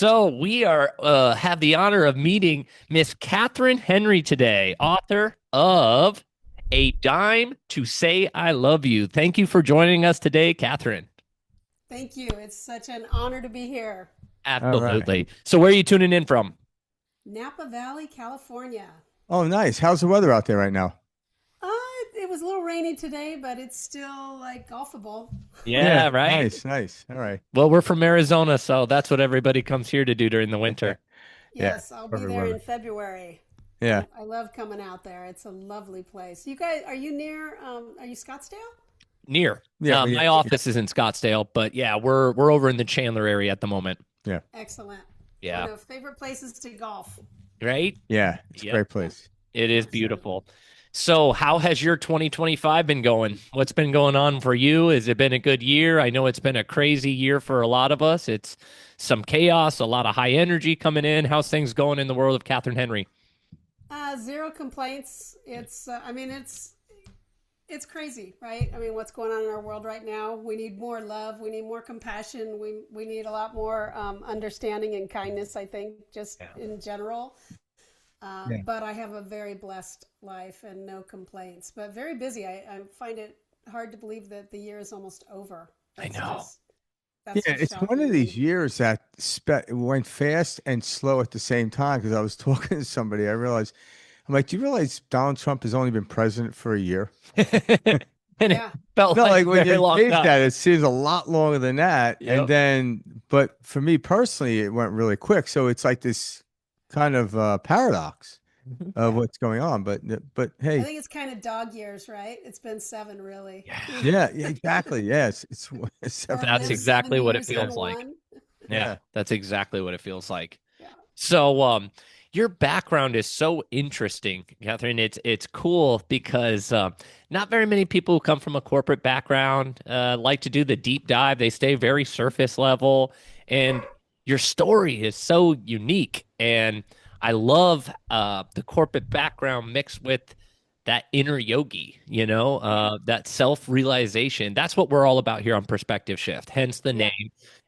So we are have the honor of meeting Miss Kathryn Henry today, author of A Dime to Say I Love You. Thank you for joining us today, Kathryn. Thank you. It's such an honor to be here. All right. Absolutely. So where are you tuning in from? Napa Valley, California. Oh, nice. How's the weather out there right now? Uh, it was a little rainy today, but it's still like golfable. Yeah, Yeah, right. nice, nice. All right. Well, we're from Arizona, so that's what everybody comes here to do during the winter. Yeah, Yes, I'll be perfect there weather. in February. Yeah, I love coming out there. It's a lovely place. You guys, are you near, are you Scottsdale? Near. yeah, yeah, My yeah, office is in Scottsdale, but yeah, we're over in the Chandler area at the moment. yeah, Excellent. Yeah. One of favorite places to golf. Right? yeah. It's a Yep. great place. It is Excellent. beautiful. So, how has your 2025 been going? What's been going on for you? Has it been a good year? I know it's been a crazy year for a lot of us. It's some chaos, a lot of high energy coming in. How's things going in the world of Kathryn Henry? Zero complaints. I mean, it's crazy, right? I mean, what's going on in our world right now? We need more love. We need more compassion. We need a lot more understanding and kindness. I think, just Yeah. in general. Yeah. But I have a very blessed life and no complaints. But very busy. I find it hard to believe that the year is almost over. I That's know. just Yeah, that's just it's one shocking of to these me. years that went fast and slow at the same time. Because I was talking to somebody, I realized, I'm like, do you realize Donald Trump has only been president for a year? And it Yeah, felt No, like like a when very you long taste time. that, it seems a lot longer than that. And Yep. then, but for me personally, it went really quick. So it's like this kind of paradox Mhm. of yeah. what's going on. But I hey, think it's kind of dog years, right? It's been seven, really. Yeah. yeah, exactly. Yes, it's Or several That's live years. seven exactly what it years Yeah, in feels like. one. Yeah, yeah, that's exactly what it feels like. Yeah. So, your background is so interesting, Catherine. It's cool because not very many people who come from a corporate background like to do the deep dive. They stay very surface level, and your story is so unique. And I love the corporate background mixed with that inner yogi, Yeah. that self-realization. That's what we're all about here on Perspective Shift, hence the Yeah.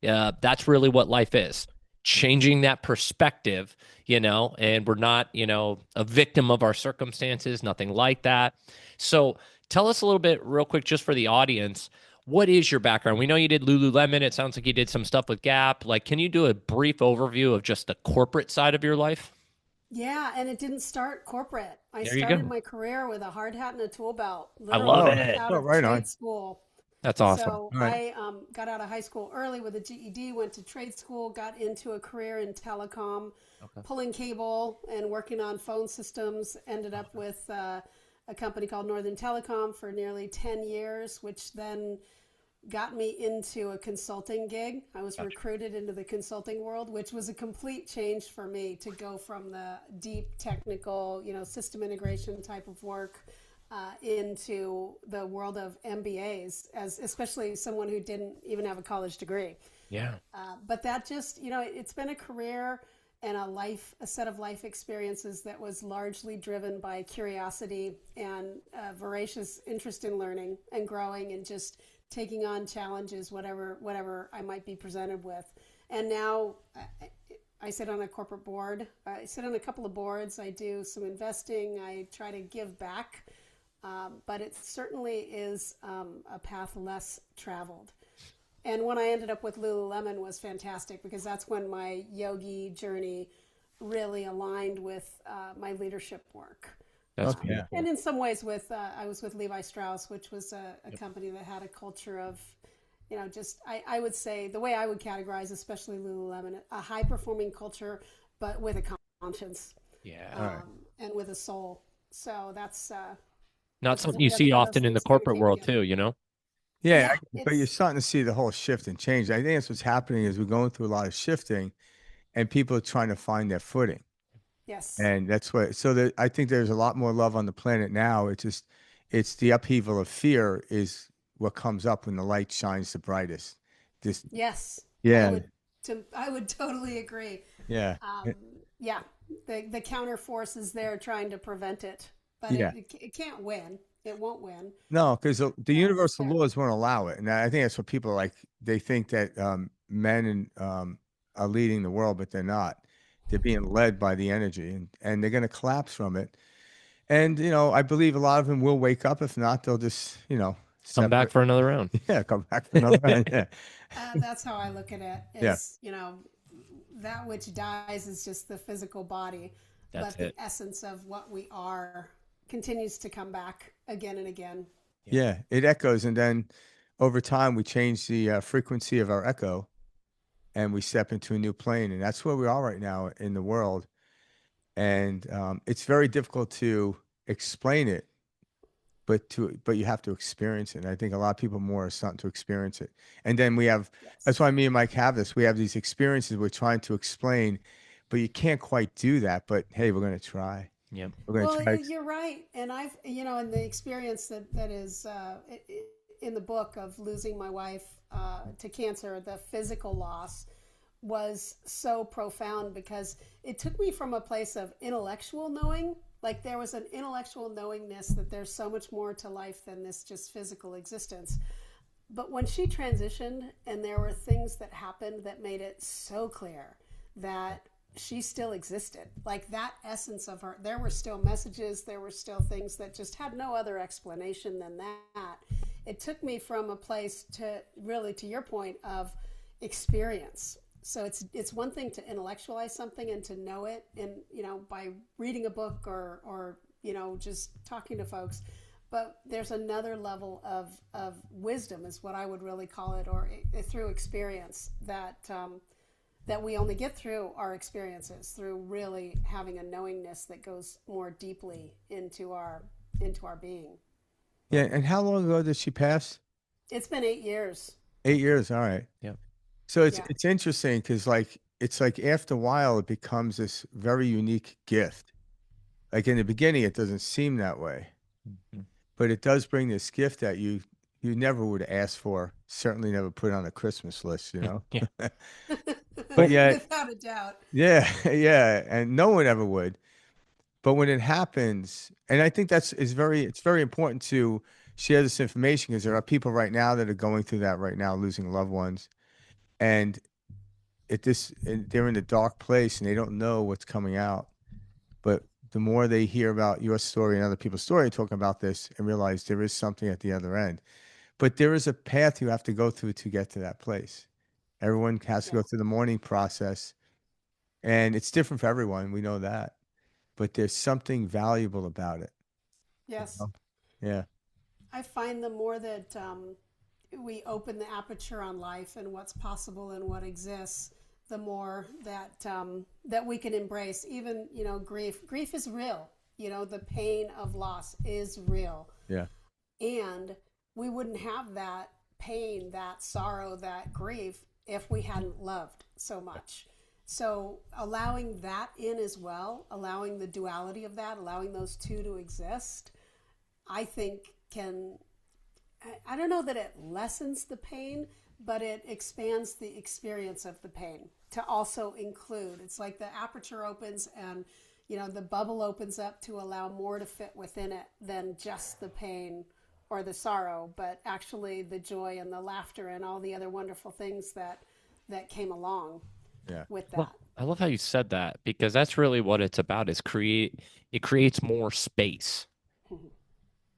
name. That's really what life is, changing that perspective, and we're not, a victim of our circumstances, nothing like that. So tell us a little bit, real quick, just for the audience. What is your background? We know you did Lululemon. It sounds like you did some stuff with Gap. Like, can you do a brief overview of just the corporate side of your life? Yeah, and it didn't start corporate. I There you started go. my career with a hard hat and a tool belt, I love literally Oh, it. out oh, of right trade on. school. That's awesome. So All right. I got out of high school early with a GED, went to trade school, got into a career in telecom, Okay. pulling cable and working on phone systems. Ended up with a company called Northern Telecom for nearly 10 years, which then got me into a consulting gig. I was Gotcha. recruited into the consulting world, which was a complete change for me to go from the deep technical, system integration type of work into the world of MBAs, as especially someone who didn't even have a college degree. Yeah. But that just, it's been a career and a set of life experiences that was largely driven by curiosity and voracious interest in learning and growing and just taking on challenges, whatever I might be presented with. And now I sit on a corporate board. I sit on a couple of boards. I do some investing. I try to give back, but it certainly is a path less traveled. And when I ended up with Lululemon was fantastic because that's when my yogi journey really aligned with my leadership work. That's Okay. Yeah. And beautiful. in some ways, I was with Levi Strauss, which was a Yep. company that had a culture of, just I would say the way I would categorize, especially Lululemon, a high performing culture, but with a conscience All Yeah. right. and with a soul. So Not something you that's see where those often in the things kind of corporate came world, together. too. Yeah, Yeah, but you're it's starting to see the whole shift and change. I think that's what's happening is we're going through a lot of shifting, and people are trying to find their footing. yes, And that's what, so that I think there's a lot more love on the planet now. It's the upheaval of fear is what comes up when the light shines the brightest. This, yes, I yeah, would I would totally agree. yeah, Um, yeah, the counter force is there trying to prevent it, but yeah. it can't win. It won't win. No, because the universal So laws won't allow it. And I think that's what people are like. They think that men and are leading the world, but they're not. They're being led by the energy, and they're going to collapse from it. And I believe a lot of them will wake up. If not, they'll just Come back separate. for another round. Yeah, come back for another round. Yeah, That's how I look at it. yeah, Is that which dies is just the physical body, That's but the it. essence of what we are continues to come back again and again. Yeah. yeah. It echoes, and then over time we change the frequency of our echo, and we step into a new plane, and that's where we are right now in the world. And it's very difficult to explain it, but you have to experience it. And I think a lot of people more are starting to experience it. And then we have that's Yes. why me and Mike have this. We have these experiences we're trying to explain, but you can't quite do that. But hey, we're going to try. Yep. We're going to Well, try. you're right, and I've in the experience that is in the book of losing my wife to cancer, the physical loss was so profound because it took me from a place of intellectual knowing, like there was an intellectual knowingness that there's so much more to life than this just physical existence. But when she transitioned and there were things that happened that made it so clear that she still existed, like that essence of her, there were still messages, there were still things that just had no other explanation than that. It took me from a place to really, to your point, of experience. So it's one thing to intellectualize something and to know it, and by reading a book or just talking to folks, but there's another level of wisdom is what I would really call it, or through experience that we only get through our experiences, through really having a knowingness that goes more deeply into our being. Yeah. And how long ago did she pass? It's been 8 years. 8 years. All right. Yep. So it's Yeah. it's interesting because it's like after a while it becomes this very unique gift. Like in the beginning, it doesn't seem that way, Mhm. but it does bring this gift that you never would ask for. Certainly never put on a Christmas list, you know. Yeah. But yet, Without a doubt. yeah, yeah, and no one ever would. But when it happens, and I think it's very important to share this information because there are people right now that are going through that right now, losing loved ones, and and they're in a dark place and they don't know what's coming out. But the more they hear about your story and other people's story talking about this and realize there is something at the other end. But there is a path you have to go through to get to that place. Everyone has to Yeah. go through the mourning process, and it's different for everyone. We know that, but there's something valuable about it. You Yes. know? Yeah, I find the more that we open the aperture on life and what's possible and what exists, the more that we can embrace. Even grief. Grief is real. The pain of loss is real, yeah, and we wouldn't have that pain, that sorrow, that grief if we hadn't loved so much. So allowing that in as well, allowing the duality of that, allowing those two to exist, I think can, I don't know that it lessens the pain, but it expands the experience of the pain to also include. It's like the aperture opens and the bubble opens up to allow more to fit within it than just the pain or the sorrow, but actually the joy and the laughter and all the other wonderful things that came along yeah, with Well, that. I love how you said that because that's really what it's about is it creates more space.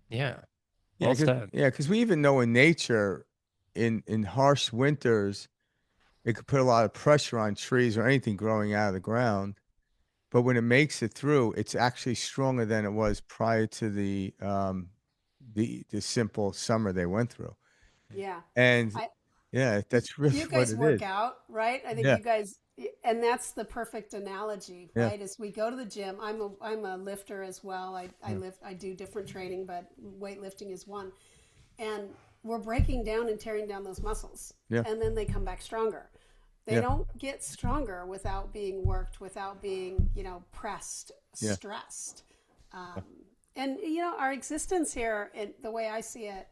Yeah. yeah. Well Because said. we even know in nature, in harsh winters, it could put a lot of pressure on trees or anything growing out of the ground. But when it makes it through, it's actually stronger than it was prior to the simple summer they went through. Yeah. And I yeah, that's really you what guys it work is. out, right? I think Yeah, you guys, and that's the perfect analogy, yeah, right? As we go to the gym, I'm a lifter as well. I yeah, lift, I do different training, but weightlifting is one. And we're breaking down and tearing down those muscles, yeah, and then they come back stronger. They yeah, don't get stronger without being worked, without being, pressed, yeah, stressed. Um, and our existence here, the way I see it,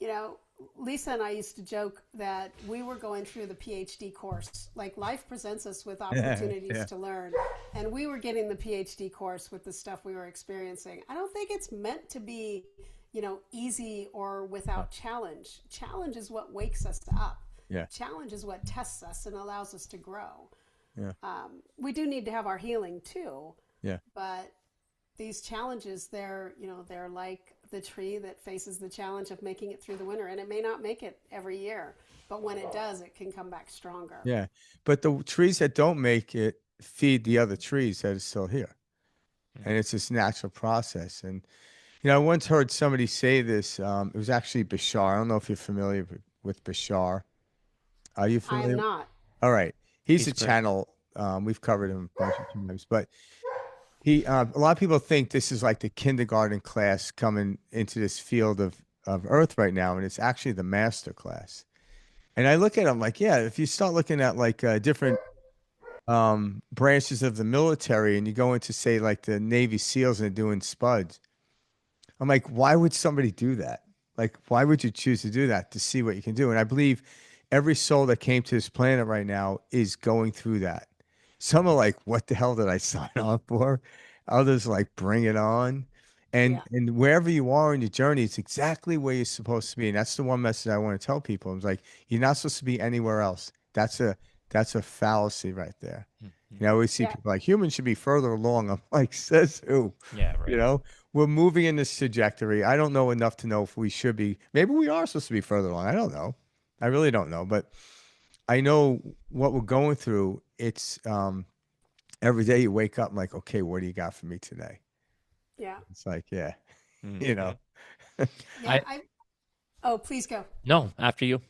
you know, Lisa and I used to joke that we were going through the PhD course. Like life presents us with yeah, opportunities yeah, to learn, and we were getting the PhD course with the stuff we were experiencing. I don't think it's meant to be, easy or without challenge. Challenge is what wakes us up. Yeah. Challenge is what tests us and allows us to grow. Yeah. We do need to have our healing too, Yeah. but these challenges, they're like the tree that faces the challenge of making it through the winter, and it may not make it every year, but when it does, it can come back stronger. Yeah. But the trees that don't make it feed the other trees that are still here. And Mhm. it's this natural process. And, you know, I once heard somebody say this. It was actually Bashar. I don't know if you're familiar with Bashar. Are you I am familiar? not. All right. He's He's a great. channel. We've covered him a bunch of times, but a lot of people think this is like the kindergarten class coming into this field of Earth right now, and it's actually the master class. And I look at him like, yeah, if you start looking at like different branches of the military, and you go into say like the Navy SEALs and they're doing spuds, I'm like, why would somebody do that? Like, why would you choose to do that to see what you can do? And I believe every soul that came to this planet right now is going through that. Some are like, what the hell did I sign on for? Others like, bring it on. Yeah. And wherever you are in your journey, it's exactly where you're supposed to be. And that's the one message I want to tell people. It's like, you're not supposed to be anywhere else. That's a fallacy right there. Mhm. You know, we see Yeah. people like humans should be further along. I'm like, says who? Yeah, You right. know, we're moving in this trajectory. I don't know enough to know if we should be. Maybe we are supposed to be further along. I don't know. I really don't know. But I know what we're going through. It's every day you wake up, I'm like, okay, what do you got for me today? Yeah. It's like, yeah, you know, Mhm. Yeah. I Oh, please go. no, after you.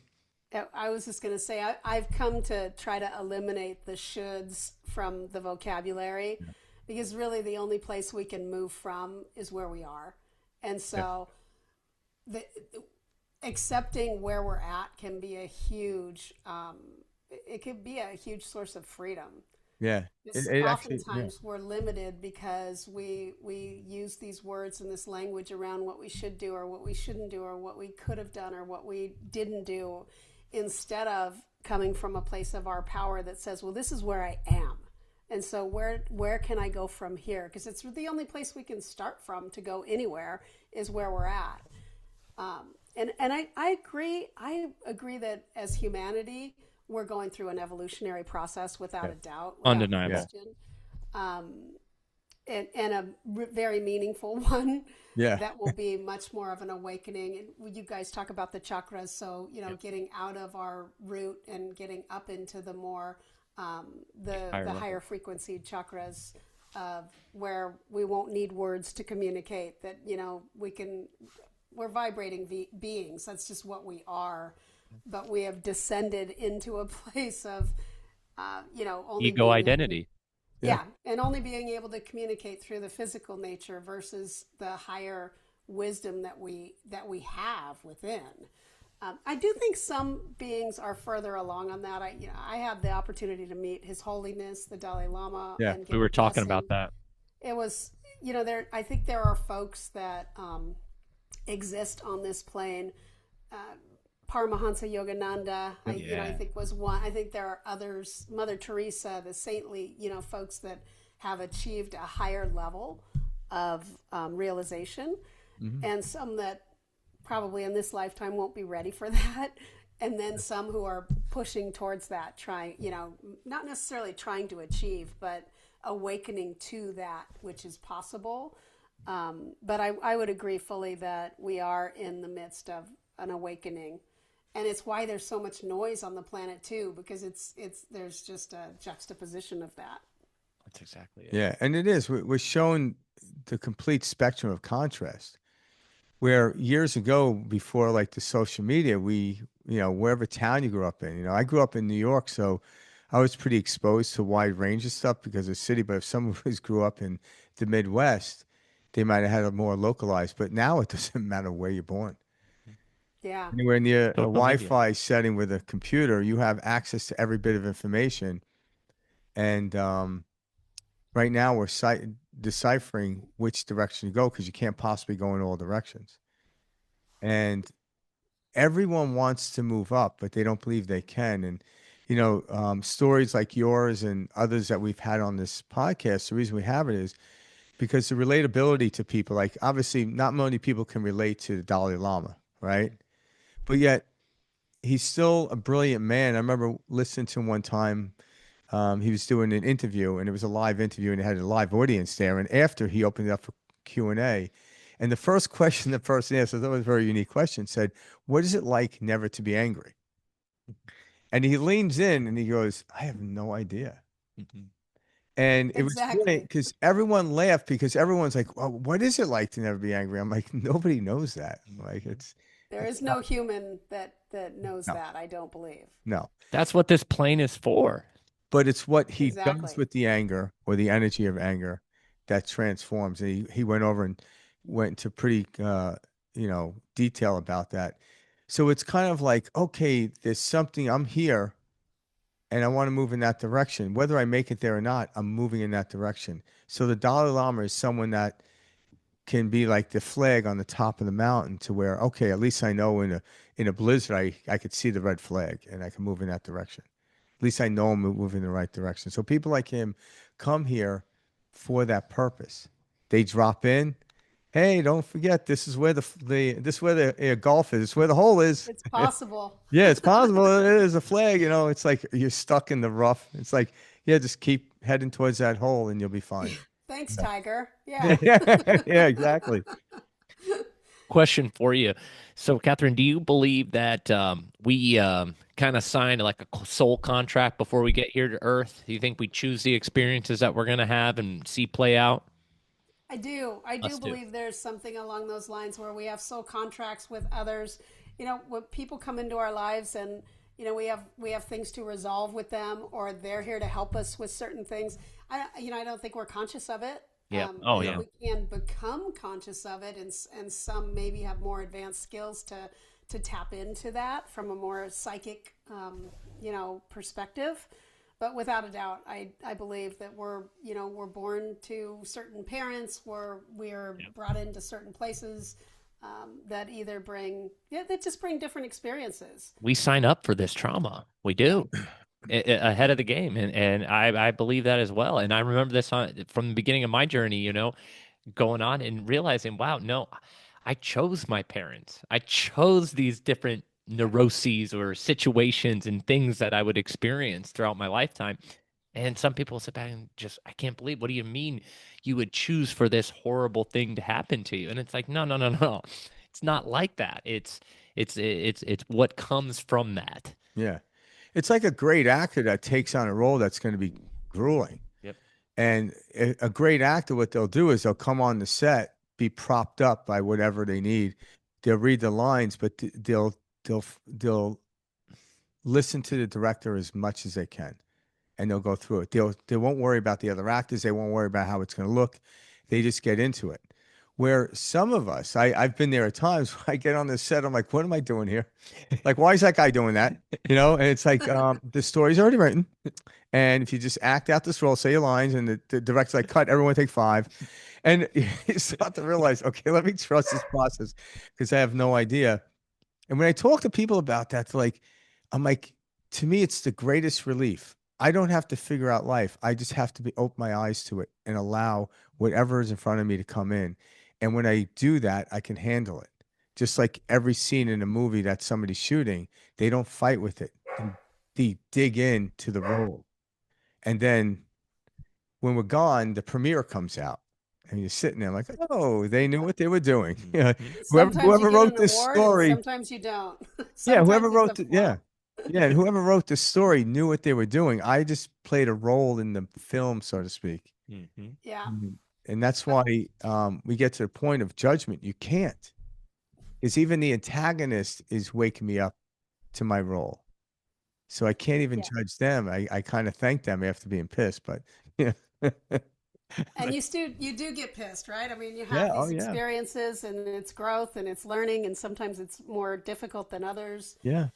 I was just going to say, I've come to try to eliminate the shoulds from the vocabulary because really the only place we can move from is where we are. And yeah, so the, accepting where we're at can be a huge, it could be a huge source of freedom. yeah. Because It actually, yeah, oftentimes we're limited because we use these words and this language around what we should do or what we shouldn't do or what we could have done or what we didn't do, instead of coming from a place of our power that says, well, this is where I am. And so where can I go from here? Because it's the only place we can start from to go anywhere is where we're at. And I agree that as humanity, we're going through an evolutionary process without yeah, a doubt, without Undeniable. yeah, question, and a very meaningful one yeah, that will be much more of an awakening. And you guys talk about the chakras, so Yep. getting out of our root and getting up into the more Higher the level. higher frequency chakras, where we won't need words to communicate. That we're vibrating beings. That's just what we are. But we have descended into a place of only Ego being able to, identity. yeah, yeah, and only being able to communicate through the physical nature versus the higher wisdom that we have within. I do think some beings are further along on that. I had the opportunity to meet His Holiness the Dalai Lama yeah, and We give a were talking blessing. about that. It was there. I think there are folks that exist on this plane. Paramahansa Yogananda, I Yeah. think was one. I think there are others. Mother Teresa, the saintly, folks that have achieved a higher level of realization, hmm, and some that probably in this lifetime won't be ready for that. And then some who are pushing towards that, trying, not necessarily trying to achieve, but awakening to that which is possible. But I would agree fully that we are in the midst of an awakening, and it's why there's so much noise on the planet too, because it's there's just a juxtaposition of that. That's exactly it. yeah. And it is. We're shown the complete spectrum of contrast. Where years ago, before like the social media, wherever town you grew up in, I grew up in New York, so I was pretty exposed to a wide range of stuff because of the city. But if someone who's grew up in the Midwest, they might have had it more localized. But now it doesn't matter where you're born. Yeah, Anywhere near a Social media. Wi-Fi setting with a computer, you have access to every bit of information. And right now, we're deciphering which direction to go because you can't possibly go in all directions. And everyone wants to move up, but they don't believe they can. And, stories like yours and others that we've had on this podcast, the reason we have it is because the relatability to people, like obviously not many people can relate to the Dalai Lama, right? But yet he's still a brilliant man. I remember listening to him one time. He was doing an interview, and it was a live interview, and it had a live audience there. And after he opened it up for Q&A, and the first question the person asked, I thought it was a very unique question, said, "What is it like never to be angry?" And he leans in and he goes, "I have no idea." Mhm. And it was great Exactly. because everyone laughed because everyone's like, "Well, what is it like to never be angry?" I'm like, nobody knows that. Like, Mhm. There it's is not, no human that knows no, that, I don't believe. no. That's what this plane is for. But it's what he does Exactly. with the anger or the energy of anger that transforms. And he went over and went into pretty, detail about that. So it's kind of like, okay, there's something, I'm here and I want to move in that direction. Whether I make it there or not, I'm moving in that direction. So the Dalai Lama is someone that can be like the flag on the top of the mountain to where, okay, at least I know in a blizzard, I could see the red flag and I can move in that direction. At least I know I'm moving in the right direction. So people like him come here for that purpose. They drop in. Hey, don't forget this is where this is where the golf is. It's where the hole is. It's possible. Yeah, it's possible. It is a flag. It's like you're stuck in the rough. It's like, yeah, just keep heading towards that hole and you'll be fine. Thanks, Tiger. Yeah, Yeah. yeah, exactly. Question for you. So, Catherine, do you believe that we kind of signed like a soul contract before we get here to Earth? Do you think we choose the experiences that we're going to have and see play out? I do. I do Us do. believe there's something along those lines where we have soul contracts with others. When people come into our lives and we have things to resolve with them, or they're here to help us with certain things. I don't think we're conscious of it. Yeah. Oh, I yeah. think we can become conscious of it, and some maybe have more advanced skills to tap into that from a more psychic, perspective. But without a doubt, I believe that we're born to certain parents, we're Yeah. brought into certain places, that either bring, yeah, that just bring different experiences. We sign up for this trauma. We Yeah. do. Ahead of the game, and I believe that as well. And I remember this from the beginning of my journey, going on and realizing, wow, no, I chose my parents. I chose these different Yeah. neuroses or situations and things that I would experience throughout my lifetime. And some people sit back and just, I can't believe, what do you mean you would choose for this horrible thing to happen to you? And it's like, no, no, no, no. It's not like that. It's what comes from that. Yeah. It's like a great actor that takes on a role that's going to be grueling. Yep. And a great actor, what they'll do is they'll come on the set, be propped up by whatever they need. They'll read the lines, but they'll listen to the director as much as they can, and they'll go through it. They won't worry about the other actors. They won't worry about how it's going to look. They just get into it. Where some of us, I've been there at times. I get on the set, I'm like, what am I doing here? Like, why is that guy doing that? And it's like the story's already written. And if you just act out this role, say your lines, and the director's like, cut, everyone take five. And you start to realize, okay, let me trust this process because I have no idea. And when I talk to people about that, I'm like, to me, it's the greatest relief. I don't have to figure out life. I just have to open my eyes to it and allow whatever is in front of me to come in. And when I do that, I can handle it. Just like every scene in a movie that somebody's shooting, they don't fight with it. They dig into the role. And then when we're gone, the premiere comes out. And you're sitting there like, oh, they knew what they were doing. Yeah. Mhm. Whoever Sometimes you whoever get wrote an this award, and story, sometimes you don't. yeah, whoever Sometimes it's a wrote the, yeah. flop. Yeah, and whoever wrote the story knew what they were doing. I just played a role in the film, so to speak. Mhm. Yeah. Mhm. And that's why we get to the point of judgment. You can't. It's even the antagonist is waking me up to my role. So I can't even Yeah. judge them. I kind of thank them after being pissed, but yeah. And you do get pissed, right? I mean, you Yeah, have oh these yeah. experiences, and it's growth and it's learning, and sometimes it's more difficult than others. Yeah.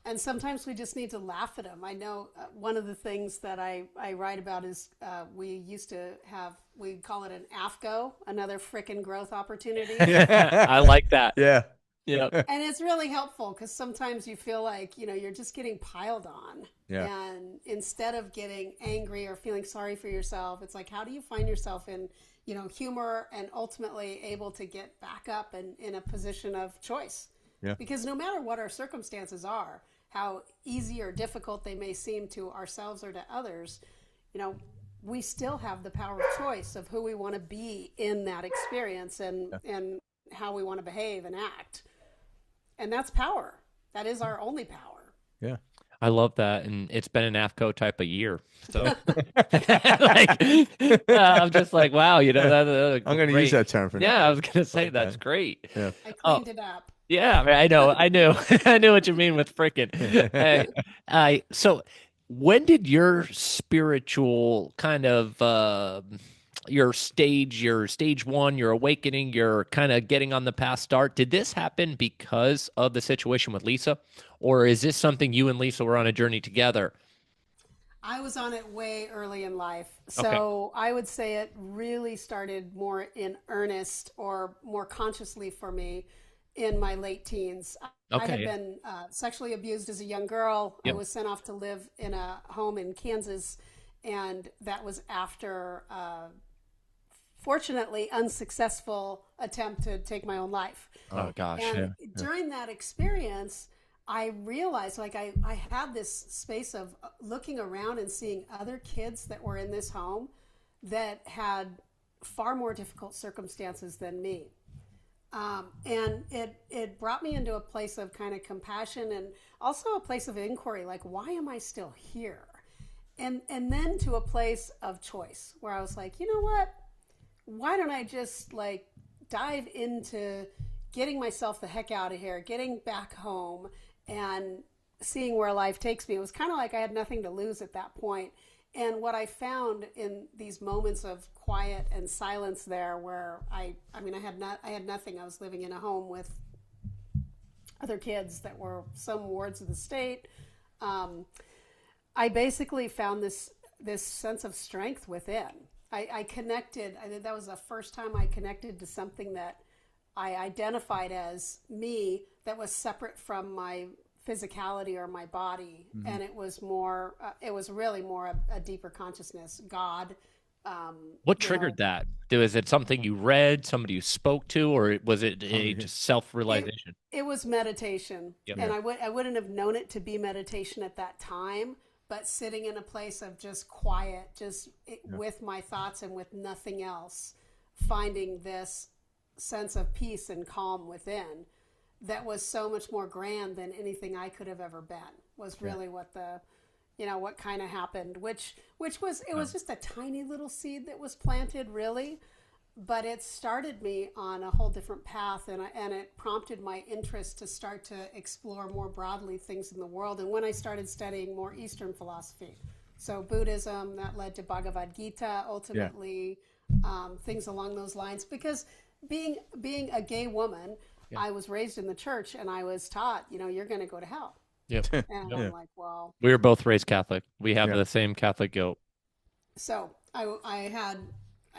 And sometimes we just need to laugh at them. I know, one of the things that I write about is, we used to have, we call it an AFGO, another frickin' growth opportunity. I like that. Yeah. Yep. And it's really helpful because sometimes you feel like, you're just getting piled on. Yeah. And instead of getting angry or feeling sorry for yourself, it's like, how do you find yourself in, humor, and ultimately able to get back up and in a position of choice? Yeah. Because no matter what our circumstances are, how easy or difficult they may seem to ourselves or to others, you know, we still have the power of choice of who we want to be in that experience, and how we want to behave and act. And that's power. That is our only power. Yeah. I love that, and it's been an AFCO type of year. So, like, I'm just like, wow, I'm going to use great. that term for now. Yeah, I was gonna say Like that's that. great. Yeah. I Oh, cleaned it up. yeah, I know, I knew, I knew what you mean with frickin'. So when did your spiritual kind of your stage one, your awakening, your kind of getting on the path start? Did this happen because of the situation with Lisa, or is this something you and Lisa were on a journey together? I was on it way early in life. Okay. So I would say it really started more in earnest or more consciously for me in my late teens. I Okay. had Yeah. been sexually abused as a young girl. I Yep. was sent off to live in a home in Kansas, and that was after, fortunately, unsuccessful attempt to take my own life. Oh gosh. And Yeah. Yeah. during that experience, I realized like I had this space of looking around and seeing other kids that were in this home that had far more difficult circumstances than me. And it brought me into a place of kind of compassion and also a place of inquiry, like, why am I still here? And then to a place of choice where I was like, you know what? Why don't I just like dive into getting myself the heck out of here, getting back home, and seeing where life takes me? It was kind of like I had nothing to lose at that point. And what I found in these moments of quiet and silence there, where I mean, I had nothing. I was living in a home with other kids that were some wards of the state. Um, I basically found this sense of strength within. I connected. I think that was the first time I connected to something that I identified as me that was separate from my physicality or my body, and it was more. It was really more a deeper consciousness, God. What You know, triggered that? Was it something you read, somebody you spoke to, or was it Oh, a yeah. just it self-realization? it was meditation, Yep. and Yeah. I wouldn't have known it to be meditation at that time. But sitting in a place of just quiet, just Yeah. with my thoughts and with nothing else, finding this sense of peace and calm within that was so much more grand than anything I could have ever been, was Yeah. really what the, what kind of happened, which was, it was just a tiny little seed that was planted, really, but it started me on a whole different path, and it prompted my interest to start to explore more broadly things in the world. And when I started studying more Eastern philosophy, so Buddhism, that led to Bhagavad Gita, Yeah. ultimately, things along those lines. Because being a gay woman, Yeah. I was raised in the church, and I was taught, you're going to go to hell. Yep. And Yep. I'm Yeah. like, well, We were both raised Catholic. We have Yeah. the same Catholic guilt. so I had,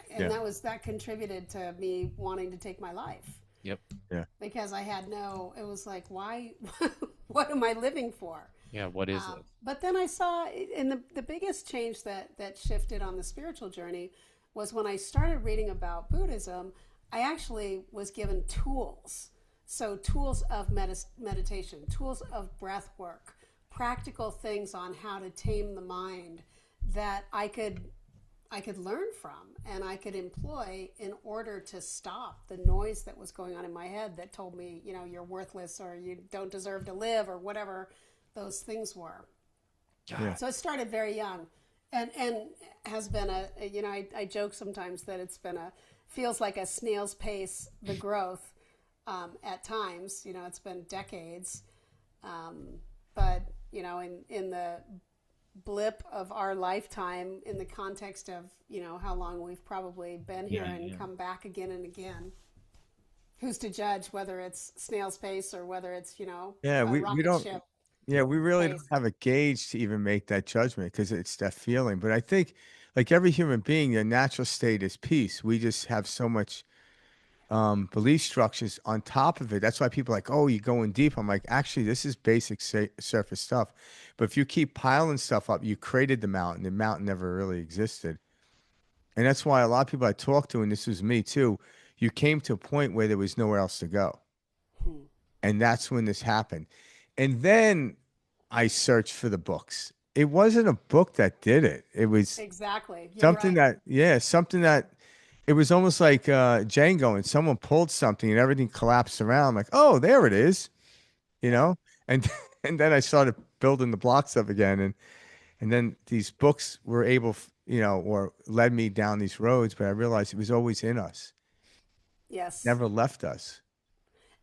and Yeah. that contributed to me wanting to take my life. Yep. Yeah. Because I had it was like, why, what am I living for? Yeah. What is it? But then I saw, and the biggest change that shifted on the spiritual journey was when I started reading about Buddhism. I actually was given tools. So, tools of meditation, tools of breath work, practical things on how to tame the mind that I could learn from and I could employ in order to stop the noise that was going on in my head that told me, you're worthless or you don't deserve to live or whatever those things were. Yeah. So it started very young, and has been I joke sometimes that feels like a snail's pace, the growth, at times. It's been decades, but in the blip of our lifetime, in the context of how long we've probably been here Yeah, and yeah. come back again and again. Who's to judge whether it's snail's pace or whether it's Yeah. a We rocket don't. ship Yeah, we really don't pace? have a gauge to even make that judgment because it's that feeling. But I think, like every human being, their natural state is peace. We just have so much belief structures on top of it. That's why people are like, oh, you're going deep. I'm like, actually, this is basic surface stuff. But if you keep piling stuff up, you created the mountain. The mountain never really existed. And that's why a lot of people I talk to, and this was me too, you came to a point where there was nowhere else to go. Hmm. And that's when this happened. And then I searched for the books. It wasn't a book that did it. It was Exactly. You're something right. that, yeah, something that it was almost like Django, and someone pulled something and everything collapsed around. Like, oh, there it is, you Yeah. know? And and then I started building the blocks up again. And then these books were able, or led me down these roads, but I realized it was always in us, Yes. never left us.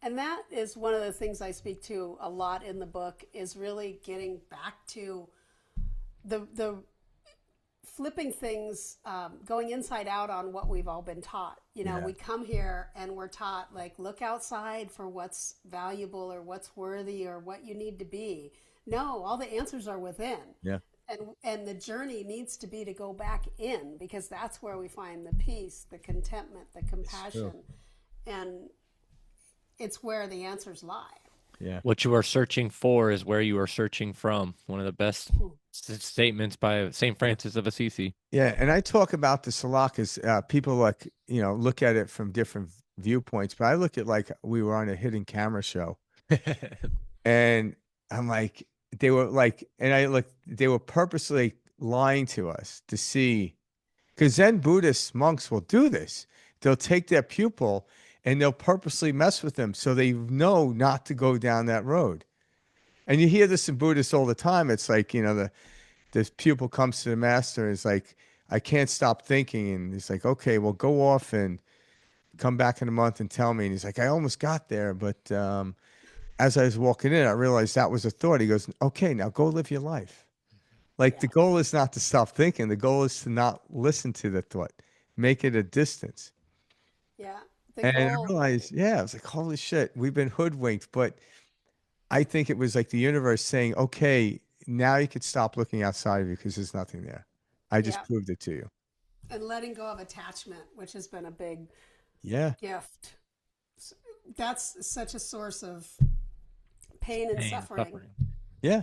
And that is one of the things I speak to a lot in the book is really getting back to the flipping things, going inside out on what we've all been taught. Yeah. We come here and we're taught, like, look outside for what's valuable or what's worthy or what you need to be. No, all the answers are within. Yeah. And the journey needs to be to go back in, because that's where we find the peace, the contentment, the It's true. compassion, and it's where the answers lie. Yeah. What you are searching for is where you are searching from. One of the best statements by St. Francis of Assisi. Yeah. And I talk about this a lot because people like, look at it from different viewpoints, but I look at like we were on a hidden camera show. And I'm like, they were like, and I look, they were purposely lying to us to see, because Zen Buddhist monks will do this. They'll take their pupil and they'll purposely mess with them so they know not to go down that road. And you hear this in Buddhists all the time. It's like, the pupil comes to the master and is like, I can't stop thinking. And he's like, okay, well, go off and come back in a month and tell me. And he's like, I almost got there, but as I was walking in, I realized that was a thought. He goes, okay, now go live your life. Like Yeah. the goal is not to stop thinking. The goal is to not listen to the thought, make it a distance. Yeah. The And I goal. realized, yeah, I was like, holy shit, we've been hoodwinked. But I think it was like the universe saying, okay, now you could stop looking outside of you because there's nothing there. I just Yeah. proved it to you. And letting go of attachment, which has been a big Yeah. gift. That's such a source of pain and Pain, suffering suffering. Yeah.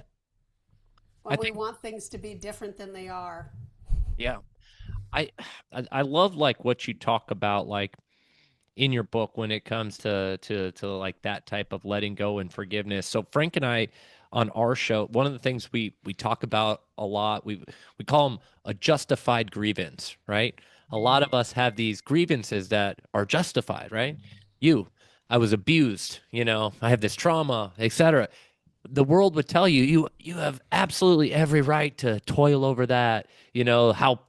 I when we think, want things to be different than they are. yeah, I, I love like what you talk about, like in your book when it comes to like that type of letting go and forgiveness. So Frank and I on our show, one of the things we talk about a lot, we call them a justified grievance, right? A lot of us have these grievances that are justified, right? You, I was abused, I have this trauma, etc. The world would tell you you have absolutely every right to toil over that, how,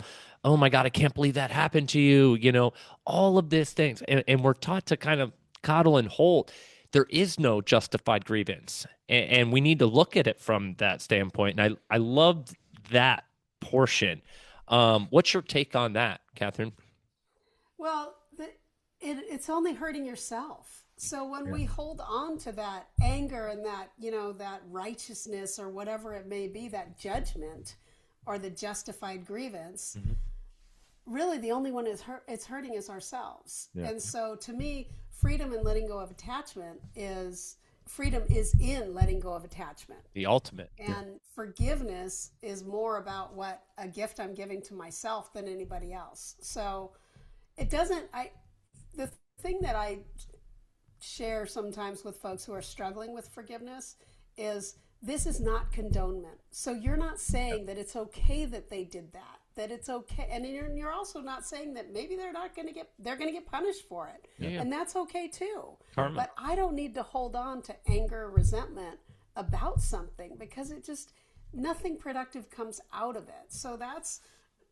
oh my god, I can't believe that happened to you, all of these things, and we're taught to kind of coddle and hold. There is no justified grievance, and we need to look at it from that standpoint, and I loved that portion. What's your take on that, Kathryn? Well, it's only hurting yourself. So when Yeah. we hold on to that anger and that, that righteousness or whatever it may be, that judgment or the justified grievance, Mhm. really the only one it's hurting is ourselves. Yeah. And so to me, freedom and letting go of attachment is freedom is in letting go of attachment. The ultimate. Yeah. And forgiveness is more about what a gift I'm giving to myself than anybody else. So it doesn't, the thing that I share sometimes with folks who are struggling with forgiveness is this is not condonement. So you're not saying that it's okay that they did that it's okay. And you're also not saying that maybe they're going to get punished for it. Yeah. And that's okay too. Karma. But I don't need to hold on to anger or resentment about something because nothing productive comes out of it. So that's,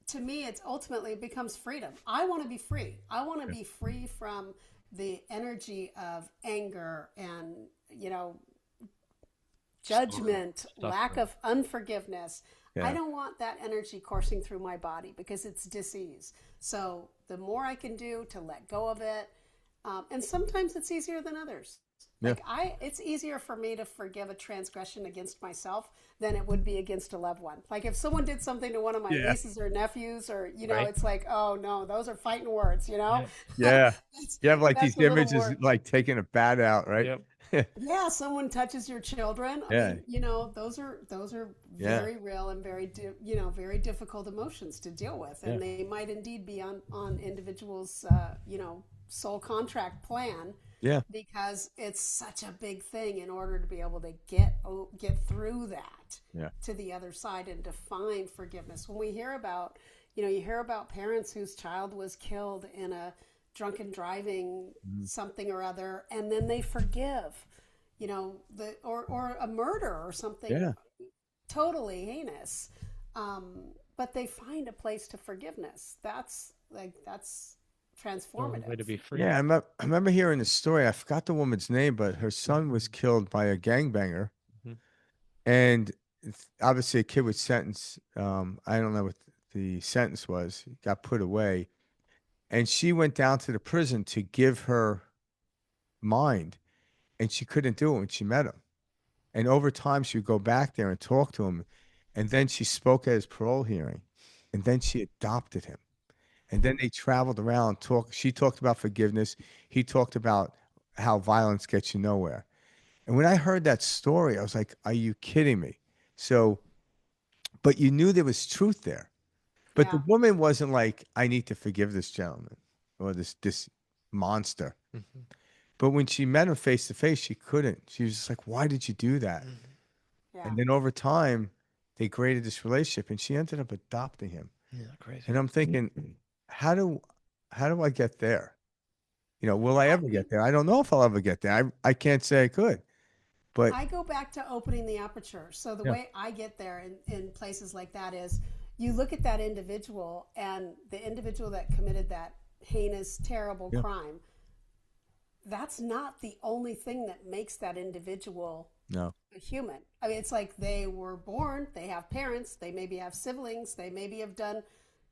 to me, it's ultimately it becomes freedom. I want to be free. I want to be free from the energy of anger and, judgment, lack of unforgiveness. Yeah. I don't want that energy coursing through my body because it's disease. So the more I can do to let go of it, and sometimes it's easier than others. Yeah. It's easier for me to forgive a transgression against myself than it would be against a loved one. Like if someone did something to one of my Yeah. nieces or nephews, or Right. it's like, oh no, those are fighting words. Yeah. That's, You have like that's these a little images more. like taking a bat out, right? Yep. Yeah, someone touches your children. I Yeah. mean, those are Yeah. very real and very very difficult emotions to deal with, and they might indeed be on individuals' soul contract plan Yeah. because it's such a big thing in order to be able to get through that Yeah. to the other side and to find forgiveness. When we hear about, you hear about parents whose child was killed in a drunken driving Mhm. something or other, and then they forgive, the or a murder or something Yeah. totally heinous, but they find a place to forgiveness. That's The only way transformative. to be free. Yeah. I remember hearing the story. I forgot the woman's name, but her son was killed by a gangbanger. Mhm. And obviously, a kid was sentenced. I don't know what the sentence was. He got put away. And she went down to the prison to give her mind, and she couldn't do it when she met him. And over time, she would go back there and talk to him. And then she spoke at his parole hearing. And then she adopted him. And then they traveled around, talk. She talked about forgiveness. He talked about how violence gets you nowhere. And when I heard that story, I was like, are you kidding me? So, but you knew there was truth there. But the Yeah. woman wasn't like, I need to forgive this gentleman or this monster. Mhm. But when she met him face to face, she couldn't. She was just like, why did you do that? Mhm. Yeah. And then over time, they created this relationship and she ended up adopting him. Yeah, crazy. And I'm thinking, how do how do I get there? Will I I ever get mean, there? I don't know if I'll ever get there. I can't say I could. But I go back to opening the aperture. So the yeah, way I get there in places like that is you look at that individual, and the individual that committed that heinous, terrible yeah, crime, that's not the only thing that makes that individual no, a human. I mean, it's like they were born, they have parents, they maybe have siblings, they maybe have done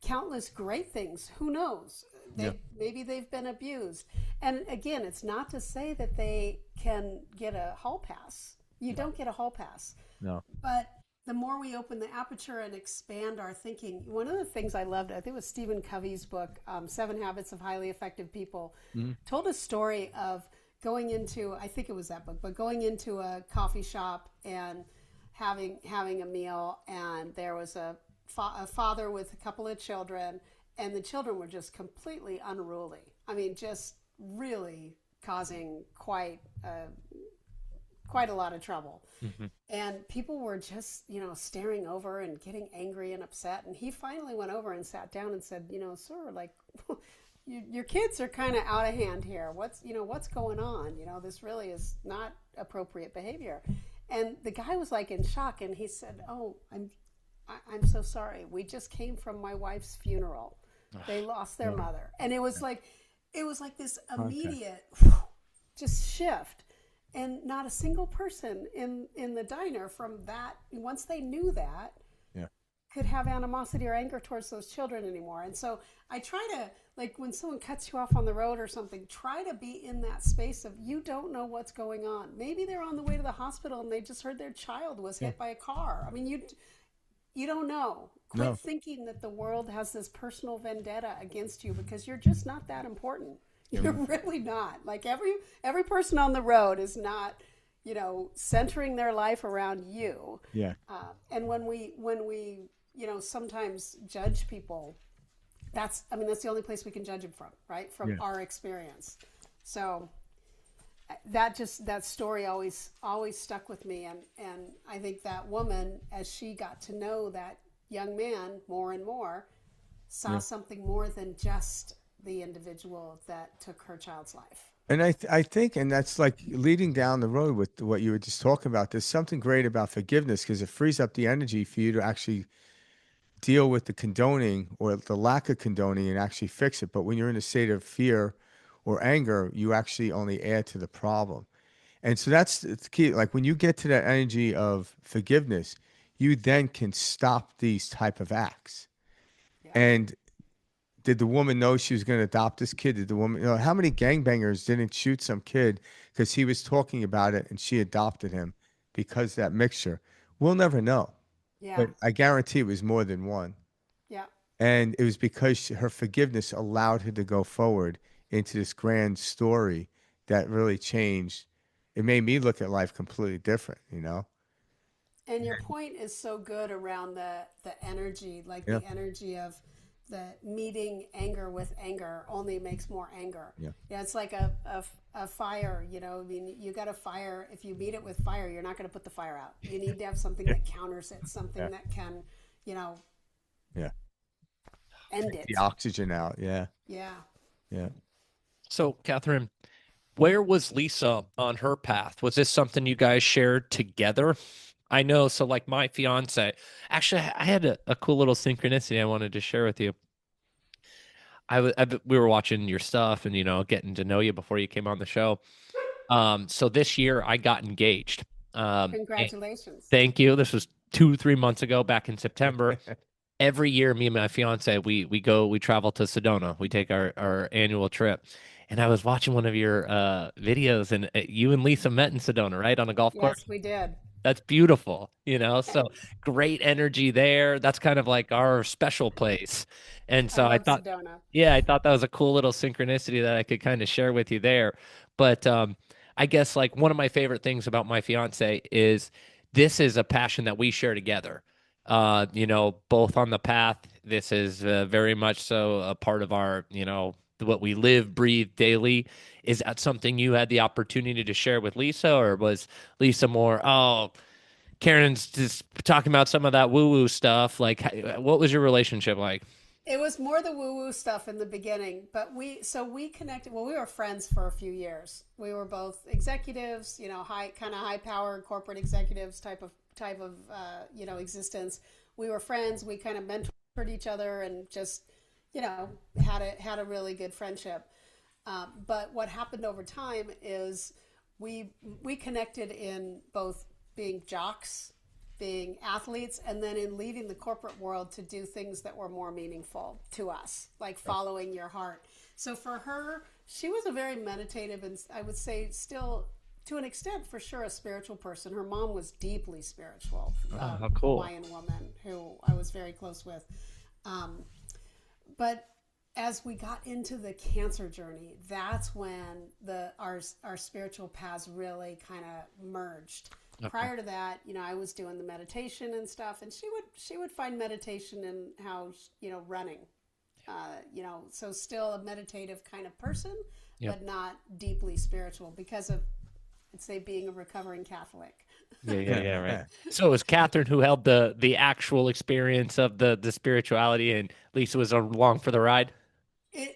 countless great things. Who knows? yeah, Maybe they've been abused. And again, it's not to say that they can get a hall pass. You no, don't get a hall pass. no. But the more we open the aperture and expand our thinking, one of the things I loved, I think it was Stephen Covey's book, Seven Habits of Highly Effective People, Mhm. told a story of going into, I think it was that book, but going into a coffee shop and having a meal, and there was a father with a couple of children, and the children were just completely unruly. I mean, just really causing quite a lot of trouble. Mhm. And people were just, staring over and getting angry and upset. And he finally went over and sat down and said, sir, like, your kids are kind of out of hand here. What's going on? This really is not appropriate behavior. And the guy was like in shock, and he said, "Oh, I'm so sorry. We just came from my wife's funeral. They lost their Yeah. mother." And it was like this Okay. immediate just shift, and not a single person in the diner from that, once they knew that, Yeah. could have animosity or anger towards those children anymore. And so I try to, like, when someone cuts you off on the road or something, try to be in that space of, you don't know what's going on. Maybe they're on the way to the hospital and they just heard their child was Yeah. hit by a car. I mean, you don't know. Quit No. thinking that the world has this personal vendetta against you, because you're just not that important. Yeah. You're really not. Like, every person on the road is not, centering their life around you. Yeah. And when we sometimes judge people, that's the only place we can judge them from, right? From Yeah. our experience. So that story always stuck with me, and I think that woman, as she got to know that young man more and more, saw Yeah. something more than just the individual that took her child's life. And I think, and that's like leading down the road with what you were just talking about. There's something great about forgiveness because it frees up the energy for you to actually deal with the condoning or the lack of condoning and actually fix it. But when you're in a state of fear or anger, you actually only add to the problem. And so that's the key. Like when you get to that energy of forgiveness, you then can stop these type of acts. Yeah. And did the woman know she was going to adopt this kid? Did the woman, how many gangbangers didn't shoot some kid because he was talking about it and she adopted him because that mixture? We'll never know, Yeah. but I guarantee it was more than one. Yeah. And it was because her forgiveness allowed her to go forward into this grand story that really changed. It made me look at life completely different. And your point is so good around the energy, like Yeah. the energy of meeting anger with anger only makes more anger. Yeah. Yeah, it's like a fire, you know. I mean, you got a fire. If you meet it with fire, you're not going to put the fire out. You need to have something Yeah. that counters it, something Yeah. that can, you know, Yeah. end Take the it. oxygen out. Yeah. Yeah. Yeah. So, Kathryn, where was Lisa on her path? Was this something you guys shared together? I know. So, like my fiance, actually, I had a cool little synchronicity I wanted to share with you. We were watching your stuff and, getting to know you before you came on the show. So this year I got engaged. And Congratulations. thank you. This was 3 months ago, back in September. Every year, me and my fiance, we travel to Sedona. We take our annual trip. And I was watching one of your videos, and you and Lisa met in Sedona, right, on a golf course. Yes, we did. That's beautiful, so great energy there. That's kind of like our special place. And I so I love thought, Sedona. yeah, I thought that was a cool little synchronicity that I could kind of share with you there. But I guess like one of my favorite things about my fiance is this is a passion that we share together. Both on the path. This is very much so a part of our, what we live, breathe daily. Is that something you had the opportunity to share with Lisa, or was Lisa more, oh, Karen's just talking about some of that woo woo stuff? Like, what was your relationship like? It was more the woo woo stuff in the beginning, but we connected. Well, we were friends for a few years. We were both executives, high powered corporate executives type of existence. We were friends. We kind of mentored each other and just had a really good friendship. But what happened over time is we connected in both being jocks, being athletes, and then in leaving the corporate world to do things that were more meaningful to us, like following your heart. So for her, she was a very meditative and I would say still to an extent for sure a spiritual person. Her mom was deeply spiritual, Oh, how cool. Hawaiian woman who I was very close with. Um, but as we got into the cancer journey, that's when our spiritual paths really kind of merged. Okay. Prior to that, I was doing the meditation and stuff, and she would find meditation in how running, so still a meditative kind of person, Yep. but not deeply spiritual because of, I'd say, being a recovering Catholic. Yeah, yeah, yeah, right. So it was Catherine who held the actual experience of the spirituality, and Lisa was along for the ride.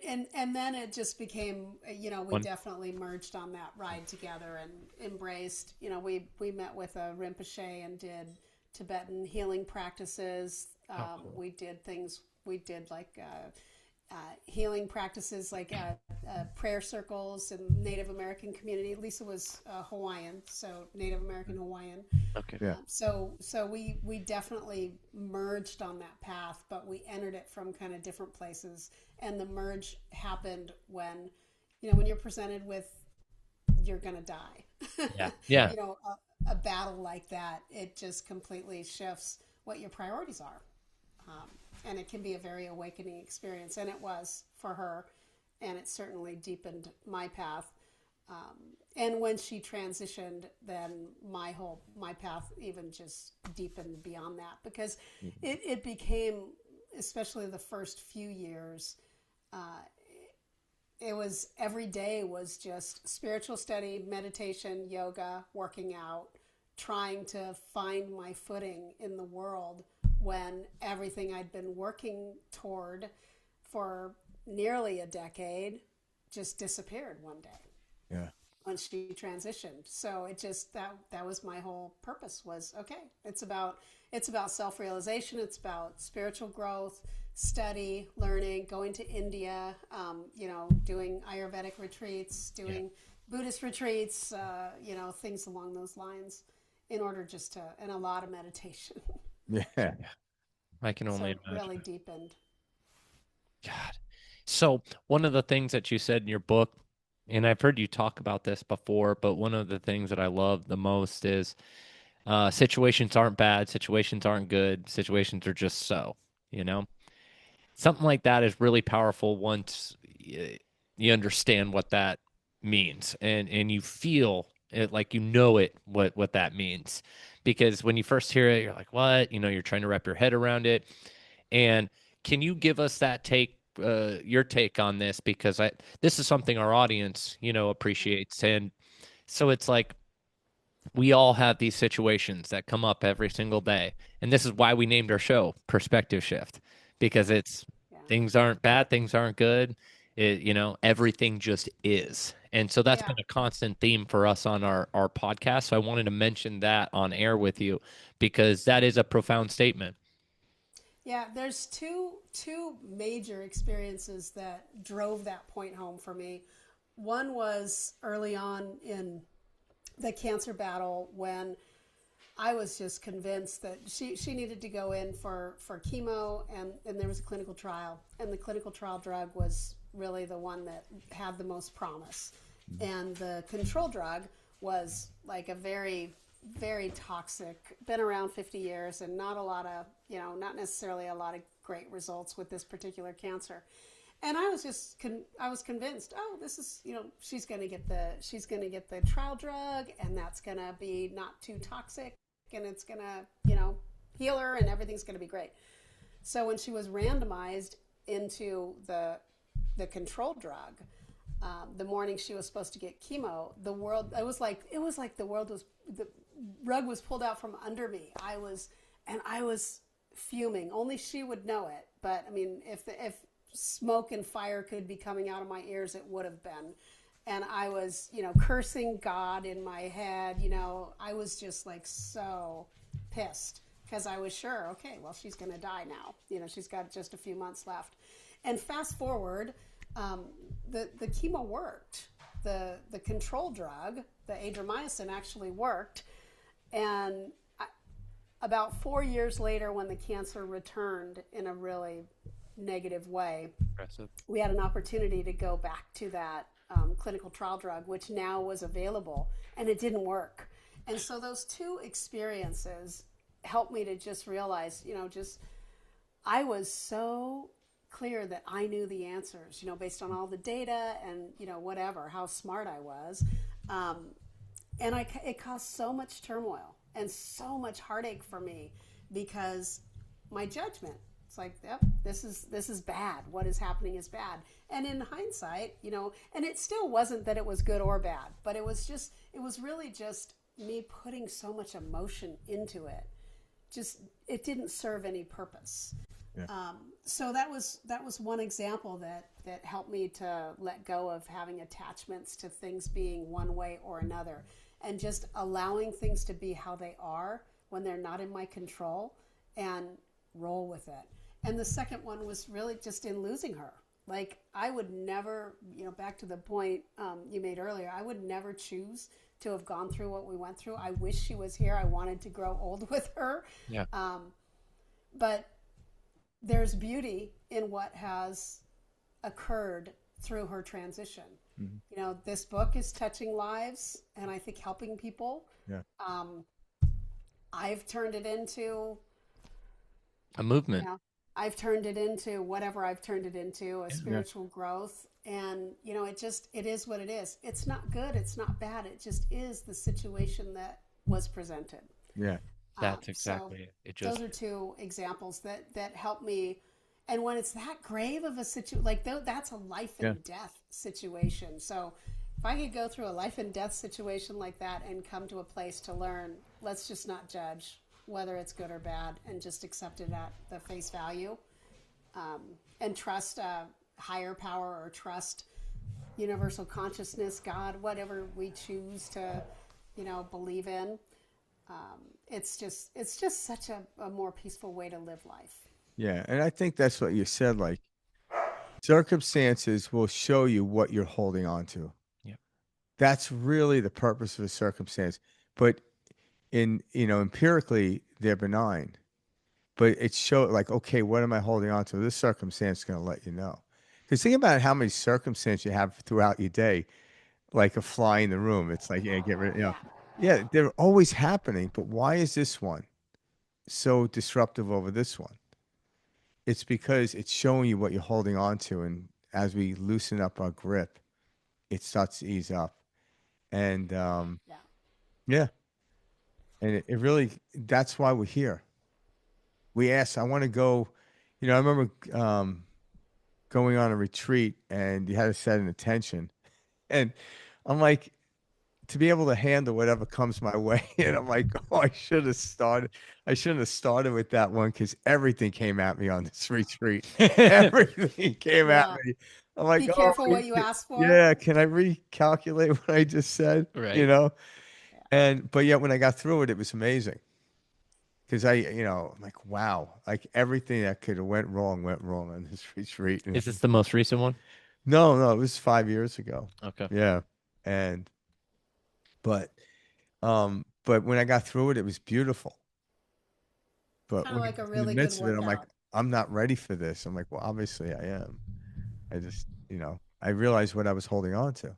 And then it just became, we One. definitely merged on that ride together and embraced, we met with a Rinpoche and did Tibetan healing practices. Oh, cool. We did like healing practices like prayer circles in Native American community. Lisa was Hawaiian, so Native American Hawaiian. Okay. Yeah. So we definitely merged on that path, but we entered it from kind of different places. And the merge happened when you're presented with you're gonna die. Yeah. Yeah. A battle like that, it just completely shifts what your priorities are. And it can be a very awakening experience, and it was for her, and it certainly deepened my path. And when she transitioned, then my path even just deepened beyond that because it became, especially the first few years, uh, it was every day was just spiritual study, meditation, yoga, working out, trying to find my footing in the world when everything I'd been working toward for nearly a decade just disappeared one day Yeah. when she transitioned. So it just that was my whole purpose was okay. It's about self-realization. It's about spiritual growth, study, learning, going to India, doing Ayurvedic retreats, doing Buddhist retreats, things along those lines in order and a lot of meditation. Yeah. I can So only it imagine. really deepened. God. So one of the things that you said in your book, and I've heard you talk about this before, but one of the things that I love the most is situations aren't bad, situations aren't good, situations are just so, you know? Something like that is really powerful once you understand what that means and you feel it like it what that means. Because when you first hear it, you're like, what? You're trying to wrap your head around it. And Can you give us that take, your take on this? Because this is something our audience, appreciates. And so it's like we all have these situations that come up every single day. And this is why we named our show Perspective Shift, because it's Yeah. things aren't bad, things aren't good. Everything just is. And so that's Yeah. been a constant theme for us on our podcast. So I wanted to mention that on air with you because that is a profound statement. Yeah, there's two major experiences that drove that point home for me. One was early on in the cancer battle when I was just convinced that she needed to go in for chemo, and there was a clinical trial, and the clinical trial drug was really the one that had the most promise. And the control drug was like a very, very toxic, been around 50 years, and not a lot of, not necessarily a lot of great results with this particular cancer. And I was I was convinced, oh, this is, she's going to get the trial drug, and that's going to be not too toxic, and it's going to, heal her, and everything's going to be great. So when she was randomized into the control drug, the morning she was supposed to get chemo, it was like the rug was pulled out from under me. I was fuming. Only she would know it. But I mean, if smoke and fire could be coming out of my ears, it would have been. And I was, cursing God in my head. I was just like so pissed because I was sure, okay, well, she's going to die now. She's got just a few months left. And fast forward, the chemo worked. The control drug, the adriamycin, actually worked. And about 4 years later, when the cancer returned in a really negative way, Impressive. we had an opportunity to go back to that clinical trial drug, which now was available, and it didn't work. And so those two experiences helped me to just realize, I was so clear that I knew the answers, based on all the data and, whatever, how smart I was. And it caused so much turmoil and so much heartache for me because my judgment, it's like, yep, this is bad. What is happening is bad. And in hindsight, and it still wasn't that it was good or bad, but it was really just me putting so much emotion into it. Just, it didn't serve any purpose. Yeah. So that was one example that helped me to let go of having attachments to things being one way or another, and just allowing things to be how they are when they're not in my control, and roll with it. And the second one was really just in losing her. Like, I would never, back to the point you made earlier, I would never choose to have gone through what we went through. I wish she was here. I wanted to grow old with her. Yeah. But there's beauty in what has occurred through her transition. Mm-hmm. This book is touching lives, and I think helping people. Yeah. I've turned it into A movement. I've turned it into whatever I've turned it into, a spiritual growth. And, it is what it is. It's not good. It's not bad. It just is the situation that was presented. Yeah. That's exactly it. Those are two examples that help me. And when it's that grave of a situation, like that's a life and death situation. So if I could go through a life and death situation like that and come to a place to learn, let's just not judge whether it's good or bad, and just accept it at the face value, and trust a higher power, or trust universal consciousness, God, whatever we choose to, believe in. It's just such a more peaceful way to live life. Yeah. And I think that's what you said. Like, circumstances will show you what you're holding on to. Yeah. That's really the purpose of a circumstance. But empirically, they're benign. But it showed, like, okay, what am I holding on to? This circumstance is going to let you know. Because think about how many circumstances you have throughout your day, like a fly in the room. It's like, yeah, get rid of, yeah, they're always happening. But why is this one so disruptive over this one? It's because it's showing you what you're holding on to. And as we loosen up our grip, it starts to ease up. And yeah. And it really, that's why we're here. We asked, I want to go I remember going on a retreat and you had to set an intention. And I'm like, to be able to handle whatever comes my way. And I'm like, oh, I shouldn't have started with that one because everything came at me on this retreat. Everything came at Yeah. me. I'm like, Be oh, careful what you ask for. yeah, can I recalculate what I just said? You Right. know? Yeah. But yet when I got through it, it was amazing. Because I'm like, wow, like everything that could have went wrong on this retreat. Is this the most recent one? No, no, it was 5 years ago. Okay. Yeah. And but when I got through it, it was beautiful. But Kind of when I like a was in the really good midst of it, I'm like, workout. I'm not ready for this. I'm like, well, obviously I am. I just, I realized what I was holding on to.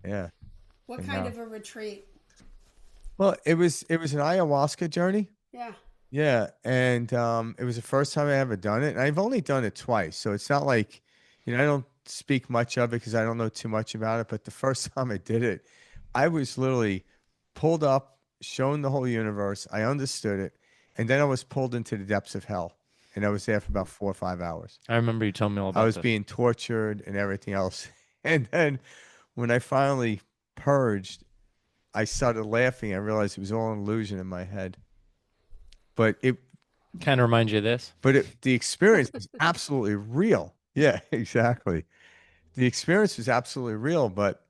Yeah. What And kind now, of a retreat? well, it was an ayahuasca journey. Yeah. Yeah, and it was the first time I ever done it, and I've only done it twice, so it's not like, I don't speak much of it because I don't know too much about it. But the first time I did it, I was literally pulled up, shown the whole universe. I understood it, and then I was pulled into the depths of hell, and I was there for about 4 or 5 hours. I remember you telling me all I about was this. being tortured and everything else, and then when I finally purged, I started laughing. I realized it was all an illusion in my head, but it Kind of reminds you of this. the experience was absolutely real. Yeah, exactly. The experience was absolutely real, but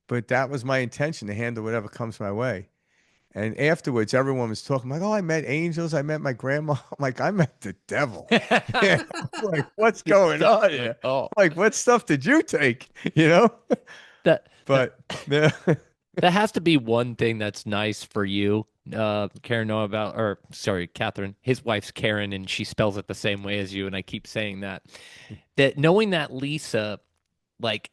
that was my intention to handle whatever comes my way. And afterwards, everyone was talking like, "Oh, I met angels. I met my grandma." I'm like, "I met the devil." Yeah, I'm like, what's going on here? Oh, Like, what stuff did you take? You know? that that But yeah, that has to be one thing that's nice for you. Karen know about, or sorry, Catherine. His wife's Karen, and she spells it the same way as you. And I keep saying that. That knowing that Lisa like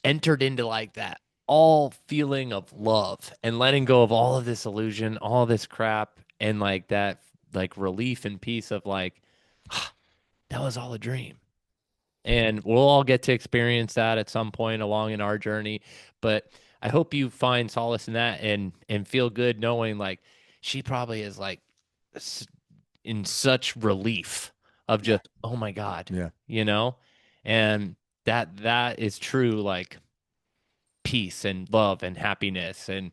entered into like that all feeling of love and letting go of all of this illusion, all this crap, and like that like relief and peace of like that was all a dream. And we'll all get to experience that at some point along in our journey. But I hope you find solace in that and feel good knowing like she probably is like in such relief of Yeah. just, oh my God, yeah, you know? And that is true like peace and love and happiness and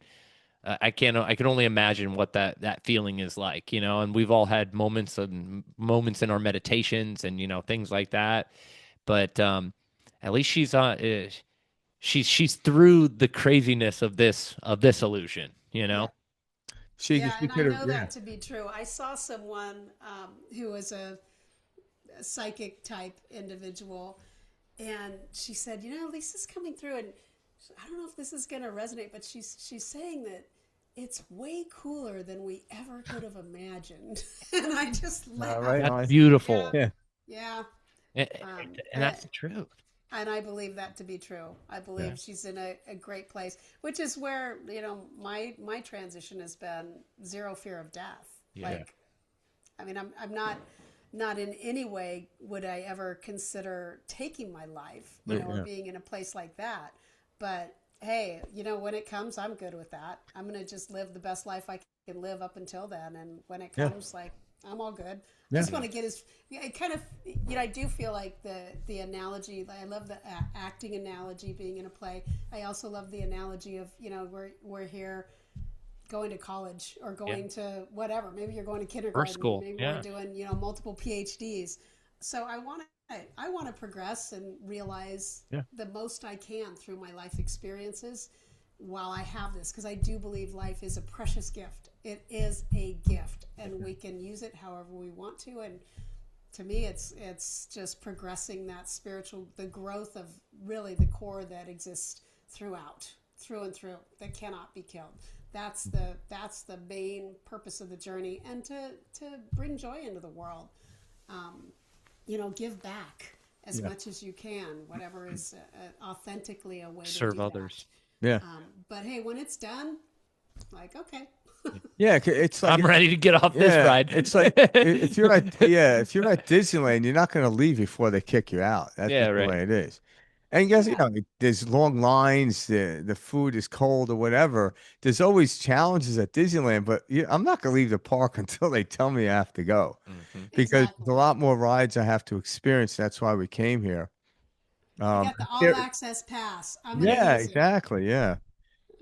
I can only imagine what that feeling is like, and we've all had moments in our meditations and things like that, but at least she's through the craziness of this illusion, you Yeah. know. she Yeah. she And I could have, know yeah, that to be true. I saw someone who was a psychic type individual, and she said, Lisa's coming through, and I don't know if this is going to resonate, but she's saying that it's way cooler than we ever could have imagined. And I just right laughed. That's on, Yeah, beautiful. yeah, yeah. and, Um, and uh, that's the truth. and I believe that to be true. I yeah, believe she's in a great place, which is where my transition has been zero fear of death. Yeah. Like, I mean, I'm not in any way would I ever consider taking my life, or yeah, being in a place like that. But hey, when it comes, I'm good with that. I'm gonna just live the best life I can live up until then, and when it yeah, comes, like, I'm all good. I yeah, just want to get his. I kind of, I do feel like the analogy. I love the acting analogy, being in a play. I also love the analogy of we're here going to college or Yeah. going to whatever. Maybe you're going to Or kindergarten. school. Maybe we're Yeah. doing multiple PhDs. So I want to progress and realize yeah, the most I can through my life experiences while I have this, because I do believe life is a precious gift. It is a gift, and we can use it however we want to. And to me, it's just progressing that the growth of really the core that exists through and through, that cannot be killed. That's the main purpose of the journey, and to bring joy into the world. Give back as yeah, much as you can, whatever is authentically a way to Serve do others. yeah, that. But hey, when it's done, like, okay. yeah. It's like, I'm ready to get off this yeah, ride. it's like if you're at Disneyland, you're not going to leave before they kick you out. That's Yeah, just the right. way it is. And guess, Yeah, there's long lines, the food is cold or whatever. There's always challenges at Disneyland, but I'm not gonna leave the park until they tell me I have to go Hmm. because there's a exactly. lot more rides I have to experience. That's why we came here. I got the all There, access pass. I'm going to yeah, use it. exactly. Yeah.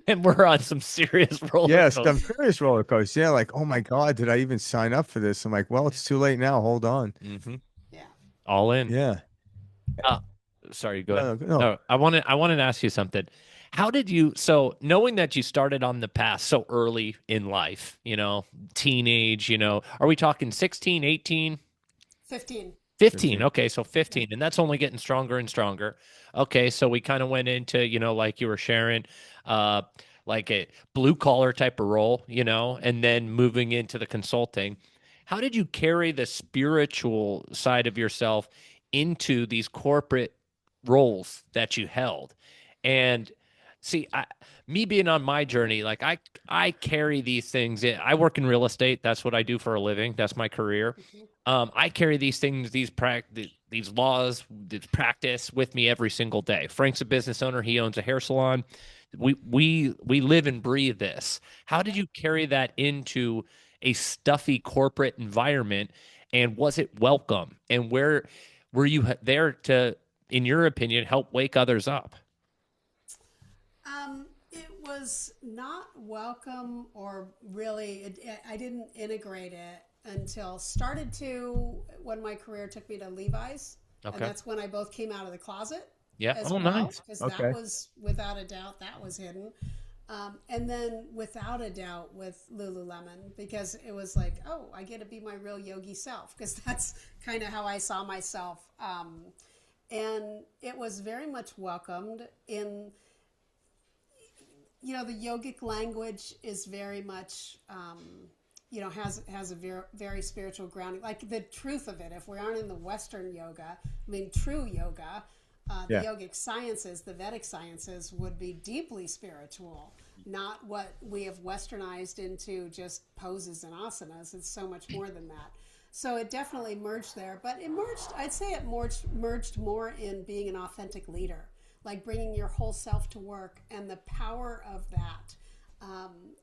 And we're on some serious roller Yes, I'm coasters. serious roller coaster. Yeah, like, oh my God, did I even sign up for this? I'm like, well, it's too late now. Hold on. Hmm. Yeah. All in. Yeah. Uh, Sorry, go ahead. No, no. No, I wanted to ask you something. How did you, so knowing that you started on the path so early in life, teenage, are we talking 16, 18? 15. 15. 15. Okay, so Yeah. 15. And that's only getting stronger and stronger. Okay, so we kind of went into, like you were sharing, uh, like a blue collar type of role, and then moving into the consulting. How did you carry the spiritual side of yourself into these corporate roles that you held? And see, me being on my journey, like I carry these things in. I work in real estate. That's what I do for a living. That's my career. Mhm. I carry these things, these laws, this practice with me every single day. Frank's a business owner. He owns a hair salon. We live and breathe this. How did Yep. you carry that into a stuffy corporate environment? And was it welcome? And where were you there to, in your opinion, help wake others up? It was not welcome, or really, I didn't integrate it until started to when my career took me to Levi's, and Okay. that's when I both came out of the closet Yeah. as Oh, well, nice. because that Okay. was without a doubt that was hidden. And then without a doubt with Lululemon, because it was like, oh, I get to be my real yogi self, because that's kind of how I saw myself. And it was very much welcomed in, the yogic language is very much, has a very spiritual grounding. Like the truth of it, if we aren't in the Western yoga, I mean, true yoga, the Yeah. yogic sciences, the Vedic sciences would be deeply spiritual, not what we have westernized into just poses and asanas. It's so much more than that. So it definitely merged there, but I'd say it merged more in being an authentic leader, like bringing your whole self to work and the power of that,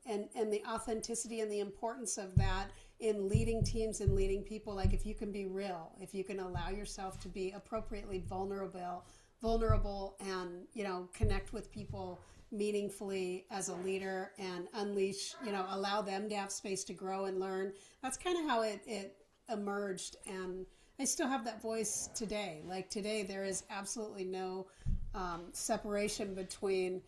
and the authenticity and the importance of that in leading teams and leading people. Like if you can be real, if you can allow yourself to be appropriately vulnerable, and connect with people meaningfully as a leader and unleash, allow them to have space to grow and learn. That's kind of how it emerged, and I still have that voice today. Like today, there is absolutely no separation between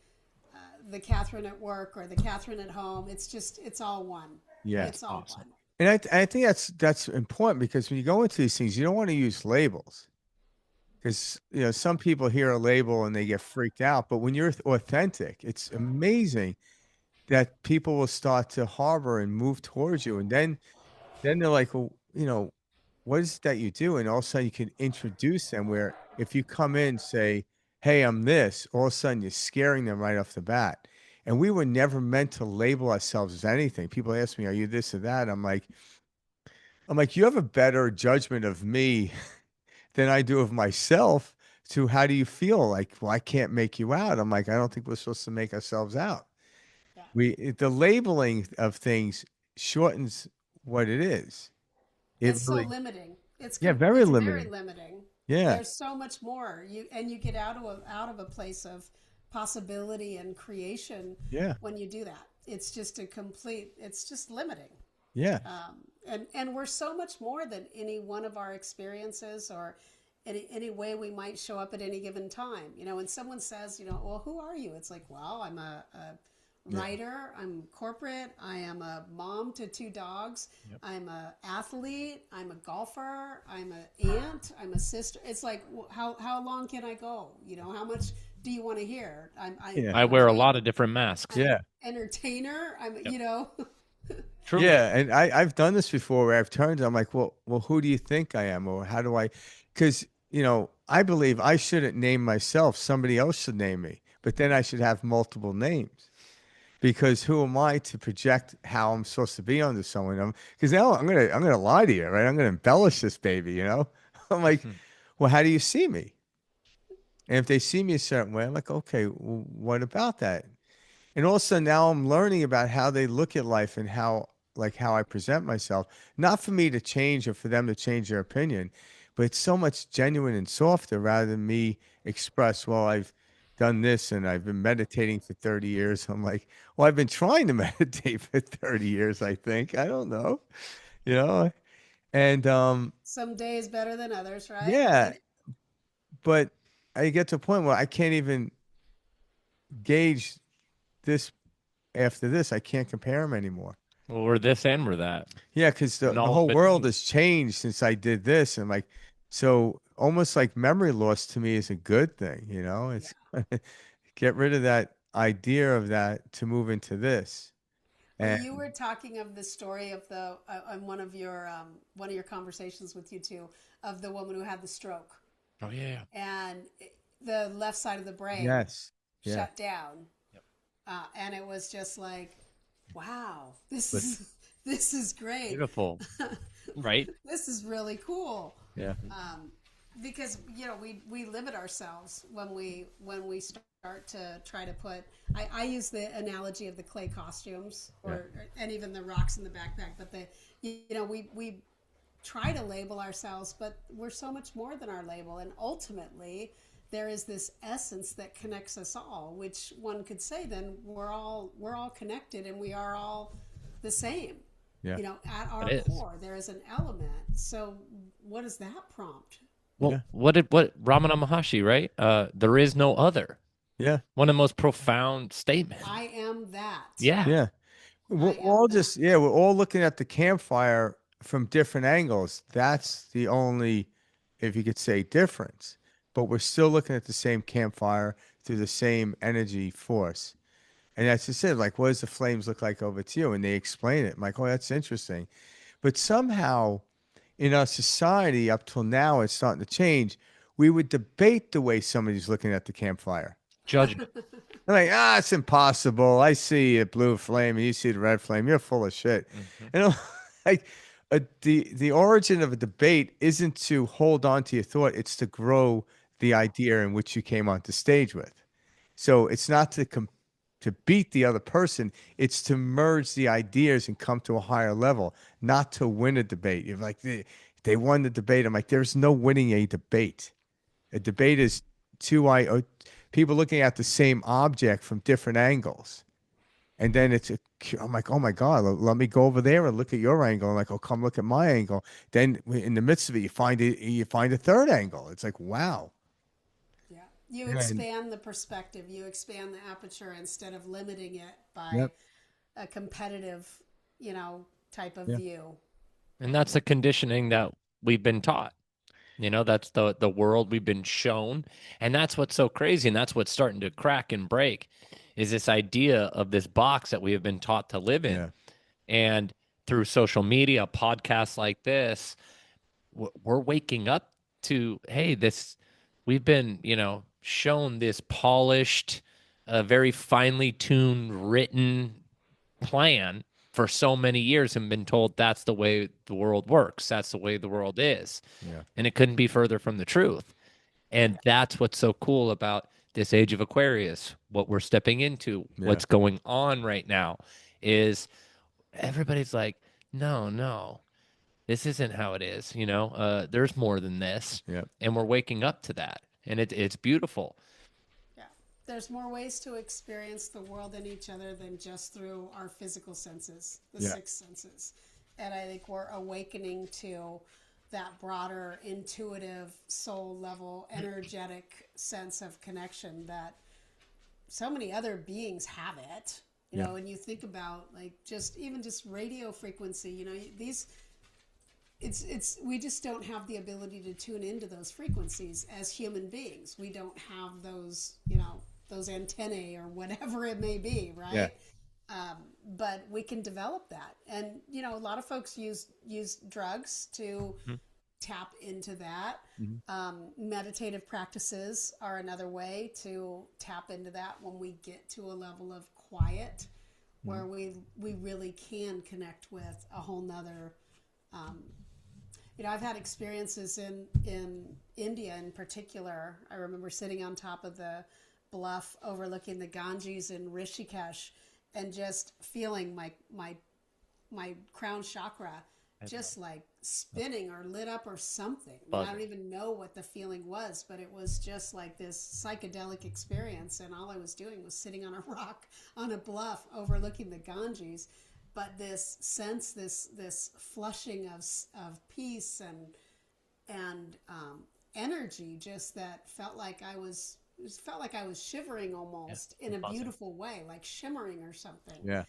the Kathryn at work or the Kathryn at home. It's all one. Yes. It's all Awesome. one. And I think that's important because when you go into these things, you don't want to use labels because some people hear a label and they get freaked out. But when you're authentic, it's amazing that people will start to harbor and move towards you, and then they're like, well, what is it that you do? And all of a sudden you can introduce them where if you come in, say, hey, I'm this, all of a sudden you're scaring them right off the bat. And we were never meant to label ourselves as anything. People ask me, are you this or that? I'm like, you have a better judgment of me than I do of myself. To how do you feel? Like, well, I can't make you out. I'm like, I don't think we're supposed to make ourselves out. Yeah. The labeling of things shortens what it is. It It's so really, limiting. yeah, very It's very limiting. limiting. Yeah, There's so much more. You get out of a place of possibility and creation yeah, when you do that. It's just it's just limiting. yeah, And we're so much more than any one of our experiences, or any way we might show up at any given time. When someone says, well, who are you? It's like, well, I'm a yeah, writer, I'm corporate, I am a mom to two dogs, Yep. I'm a athlete, I'm a golfer, I'm an aunt, I'm a sister. It's like, how long can I go? How much do you want to hear? yeah, I wear a lot of different masks. I'm yeah, entertainer. I'm Yep. Truly. yeah. And I've done this before where I've turned. I'm like, well, who do you think I am, or how do I? Because I believe I shouldn't name myself. Somebody else should name me. But then I should have multiple names. Because who am I to project how I'm supposed to be onto someone? Because now I'm gonna lie to you, right? I'm gonna embellish this baby. I'm like, well, how do you see me? And if they see me a certain way, I'm like, okay, well, what about that? And also now I'm learning about how they look at life and how like how I present myself. Not for me to change or for them to change their opinion, but it's so much genuine and softer rather than me express, well, I've done this and I've been meditating for 30 years. I'm like, well, I've been trying to meditate for 30 years, I think. I don't know, you know? And Some days better than others, right? yeah, And but I get to a point where I can't even gauge this after this. I can't compare them anymore. Well, we're this and we're that, Yeah, because and the all in whole world between. has changed since I did this, and like, so almost like memory loss to me is a good thing, you know? yeah. It's get rid of that idea of that to move into this. Well, And you were talking of the story of the on one of your conversations with you two of the woman who had the stroke, Oh yeah. and the left side of the brain yes, yeah, shut down, and it was just like, wow, this but is this is great. Beautiful, right? This is really cool. Yeah. Because we limit ourselves when we start to try to put I use the analogy of the clay costumes yeah, and even the rocks in the backpack, but we try to label ourselves, but we're so much more than our label, and ultimately there is this essence that connects us all, which one could say then we're all connected and we are all the same. yeah, At It our is. core there is an element. So what does that prompt? Well, yeah, what Ramana Maharshi, right? There is no other. yeah, One of the most profound statements. I am that. Yeah. yeah. I We're all am that. just, yeah, we're all looking at the campfire from different angles. That's the only, if you could say, difference. But we're still looking at the same campfire through the same energy force. And that's just it. Like, what does the flames look like over to you? And they explain it. I'm like, oh, that's interesting. But somehow in our society up till now, it's starting to change. We would debate the way somebody's looking at the campfire. Judgment. They're like, it's impossible. I see a blue flame and you see the red flame. You're full of shit. Hmm. You know, like the origin of a debate isn't to hold on to your thought. It's to grow the idea in which you came onto stage with. So it's not to beat the other person. It's to merge the ideas and come to a higher level, not to win a debate. You're like, they won the debate. I'm like, there's no winning a debate. A debate is people looking at the same object from different angles. And then I'm like, oh my God, let me go over there and look at your angle. I'm like, oh, come look at my angle. Then in the midst of it, you find a third angle. It's like, wow. Yeah. You And expand the perspective, you expand the aperture instead of limiting it by yep, a competitive, type of yeah, view. And that's the conditioning that we've been taught. That's the world we've been shown. And that's what's so crazy. And that's what's starting to crack and break is this idea of this box that we have been taught to live in. yeah, And through social media, podcasts like this, we're waking up to, hey, we've been, shown this polished, very finely tuned, written plan for so many years and been told that's the way the world works. That's the way the world is. yeah, And it couldn't be further from the truth. And that's what's so cool about this age of Aquarius, what we're stepping into, yeah, what's going on right now is everybody's like, no, no, this isn't how it is. There's more than this. yeah, And we're waking up to that. And it's beautiful. Yeah. There's more ways to experience the world and each other than just through our physical senses, the yeah, six senses. And I think we're awakening to that broader, intuitive, soul level, energetic sense of connection that so many other beings have it. yeah, And you think about like just radio frequency, these it's we just don't have the ability to tune into those frequencies as human beings. We don't have those antennae or whatever it may be, yeah, right? But we can develop that, and a lot of folks use drugs to Mhm. tap into that. mhm, Meditative practices are another way to tap into that when we get to a level of quiet mhm, where we really can connect with a whole nother um, I've had experiences in India in particular. I remember sitting on top of the bluff overlooking the Ganges in Rishikesh and just feeling my crown chakra I love just like spinning or lit up or something. I mean, I don't buzzing. even know what the feeling was, but it was just like this psychedelic experience. And all I was doing was sitting on a rock on a bluff overlooking the Ganges. But this sense, this flushing of peace and energy, just that felt like I was it felt like I was shivering Yeah, almost in a buzzing. beautiful way, like shimmering or something. Yeah.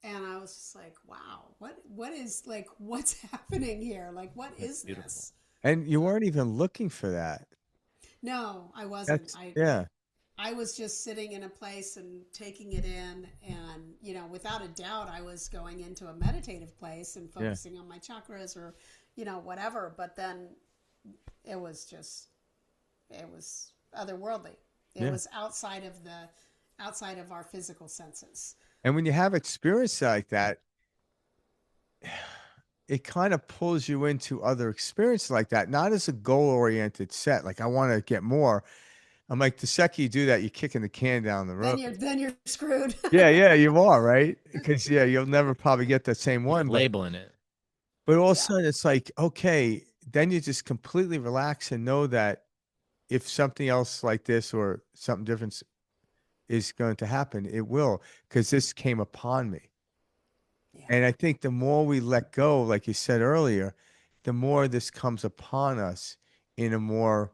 And I was just like, wow, what is like what's happening here? Like what It's is beautiful. this? And you weren't even looking for that. No, I wasn't. That's, I yeah. I was just sitting in a place and taking it in, and without a doubt I was going into a meditative place and Yeah. focusing on my chakras or whatever, but then it was just it was otherworldly. It Yeah. was outside of our physical senses. And when you have experience like that, it kind of pulls you into other experiences like that, not as a goal oriented set. Like, I want to get more. I'm like, the second you do that, you're kicking the can down the road. Then you're screwed. Yeah, yeah, you are, right? Because yeah, you'll never probably get the same You're one. labeling it. But all of a Yeah. sudden it's like, okay, then you just completely relax and know that if something else like this or something different is going to happen, it will, because this came upon me. Yeah. And I think the more we let go, like you said earlier, the more this comes upon us in a more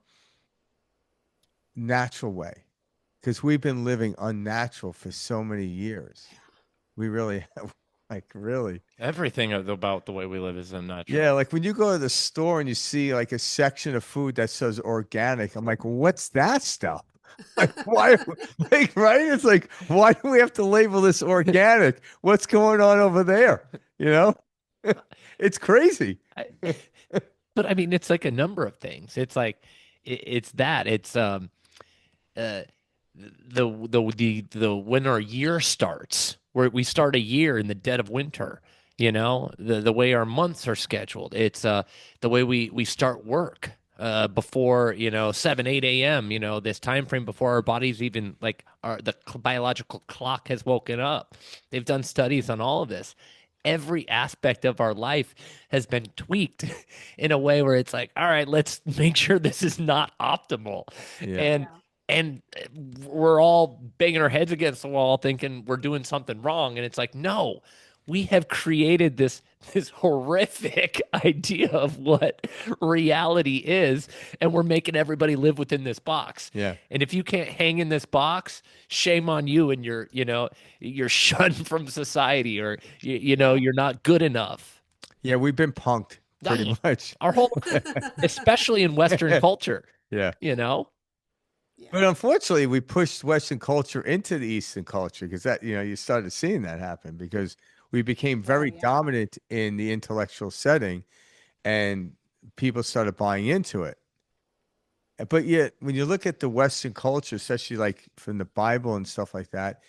natural way. Because we've been living unnatural for so many years. We really have, like, really. Everything about the way we live is Yeah, unnatural. like when you go to the store and you see like a section of food that says organic, I'm like, what's that stuff? Like, why, like, right? It's like, why do we have to label this organic? What's going on over there? You know? It's crazy. I, but I mean, it's like a number of things. It's like it's that. It's uh the when our year starts, where we start a year in the dead of winter, the way our months are scheduled. It's the way we start work before 7 8 a.m., this time frame before our bodies even like the biological clock has woken up. They've done studies on all of this. Every aspect of our life has been tweaked in a way where it's like, all right, let's make sure this is not optimal. Yeah. and Yeah. and we're all banging our heads against the wall thinking we're doing something wrong, and it's like, no, we have created this horrific idea of what reality is, and we're making everybody live within this box. Yeah. And if you can't hang in this box, shame on you, and you're shunned from society, or Yeah. you're not good enough. Yeah, we've been punked pretty much. Our whole, especially in Western culture, Yeah. you know. Yeah. But unfortunately, we pushed Western culture into the Eastern culture because that, you started seeing that happen because we became Oh very yeah. dominant in the intellectual setting and people started buying into it. But yet, when you look at the Western culture, especially like from the Bible and stuff like that,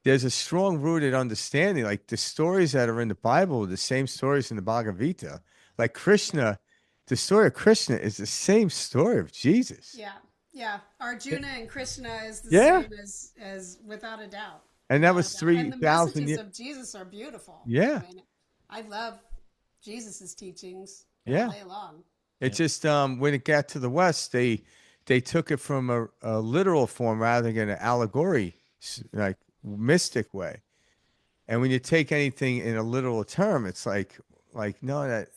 there's a strong rooted understanding. Like the stories that are in the Bible are the same stories in the Bhagavad Gita. Like Yeah. Krishna, the story of Krishna is the same story of Jesus. Yeah. Yeah. Arjuna and Krishna is the Yeah. same as without a doubt. And that Without a was doubt. And the 3,000 messages years. of Jesus are beautiful. I Yeah. mean, I love Jesus's teachings all Yeah. day long. It's just when it got to the West, they took it from a literal form rather than an allegory, like mystic way. And when you take anything in a literal term, it's like no, that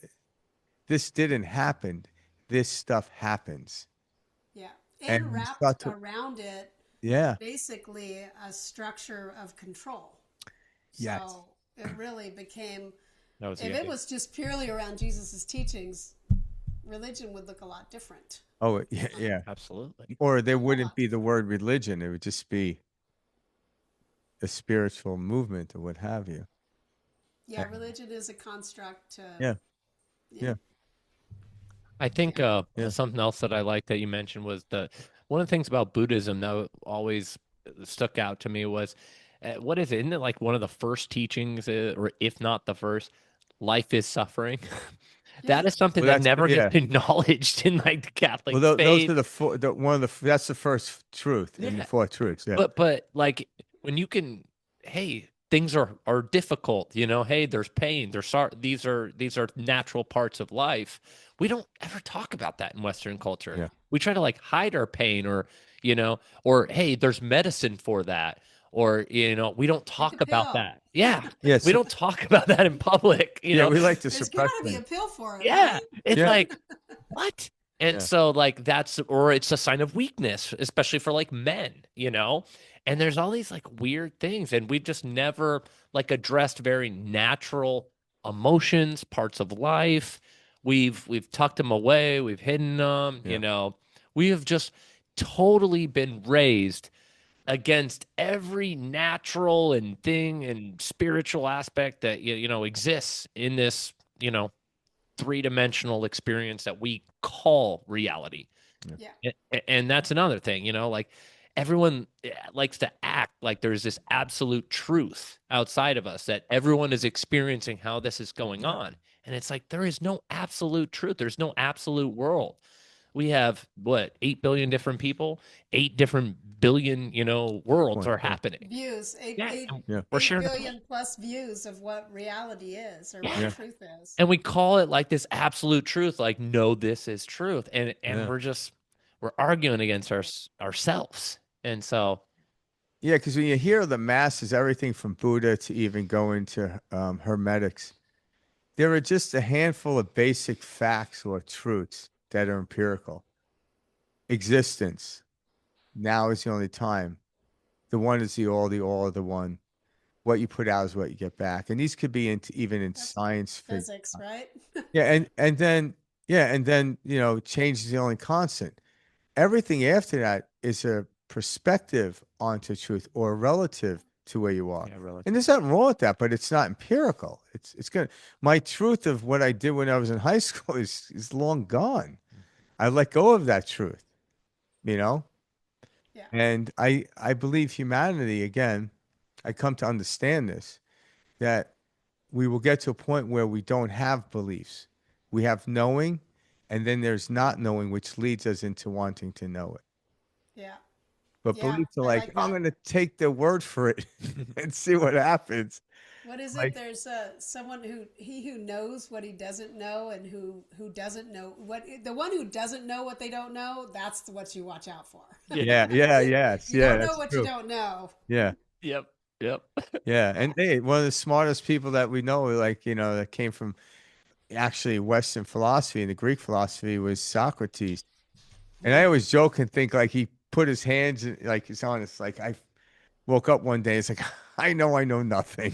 this didn't happen. This stuff happens, Yeah. and And you wrapped start to around it yeah, basically a structure of control. yes, So it really became, That was the if it idea. was just purely around Jesus's teachings, religion would look a lot different. oh yeah, yeah. Absolutely. Or there A whole wouldn't lot be the different. word religion; it would just be a spiritual movement or what have you. Yeah, And religion is a construct to, yeah, yeah, yeah, I think yeah, yeah, something else that I like that you mentioned was one of the things about Buddhism that always stuck out to me was what is it? Isn't it like one of the first teachings, or if not the first, life is suffering? Yeah. That is something Well, that that's never gets yeah. acknowledged in like the Well, Catholic those faith. are one of the that's the first truth in the Yeah. four truths. Yeah. But like when you can, hey, things are difficult, hey, there's pain, there's sorrow, these are natural parts of life. We don't ever talk about that in Western culture. Yeah. We try to like hide our pain or hey, there's medicine for that. Or, we don't Take a talk about pill. that. Yeah. We Yes. don't talk about that in public, Yeah. We like to There's got suppress to be a things. pill for it, Yeah. right? It's Yeah. like, what? And Yeah. so like or it's a sign of weakness, especially for like men. And Yeah. there's all these like weird things, and we've just never like addressed very natural emotions, parts of life. We've tucked them away, we've hidden them. Yeah. We have just totally been raised against every natural and thing and spiritual aspect that exists in this, three-dimensional experience that we call reality. Yeah. Yeah. And that's another thing, like everyone likes to act like there's this absolute truth outside of us that everyone is experiencing how this is going on. And it's like there is no absolute truth. There's no absolute world. We have what, 8 billion different people, 8 different billion, worlds Point. are Yeah. happening. Views, eight, Yeah. eight, Yeah. We're eight sharing a billion plus views of what reality is or what yeah. Yeah. truth is. And we call it like this absolute truth, like no, this is truth. And Yeah. we're arguing against ourselves. And so Yeah. Because when you hear the masses, everything from Buddha to even going to Hermetics, there are just a handful of basic facts or truths that are empirical. Existence. Now is the only time. The one is the all are the one. What you put out is what you get back. And these could be into even in That's science. physics, right? Yeah, and then yeah, and then change is the only constant. Everything after that is a perspective onto truth or relative to where you are. yeah, And relative. there's nothing wrong with that, but it's not empirical. It's gonna my truth of what I did when I was in high school is long gone. I let go of that truth, you know? Yeah. And I believe humanity, again, I come to understand this, that we will get to a point where we don't have beliefs. We have knowing, and then there's not knowing, which leads us into wanting to know it. Yeah. But Yeah. beliefs are I like, like I'm that. going to take their word for it and see what happens. What is it? Like, There's someone who knows what he doesn't know, and who doesn't know what the one who doesn't know what they don't know. That's what you watch out for. Yeah. yeah, yeah, yes, You yeah, don't know that's what you true. don't know. Yeah, Yep. Yep. yeah. Yeah. And hey, one of the smartest people that we know, like, that came from actually Western philosophy and the Greek philosophy was Socrates. And I always joke and think like he put his hands like he's honest. Like I woke up one day, it's like I know nothing.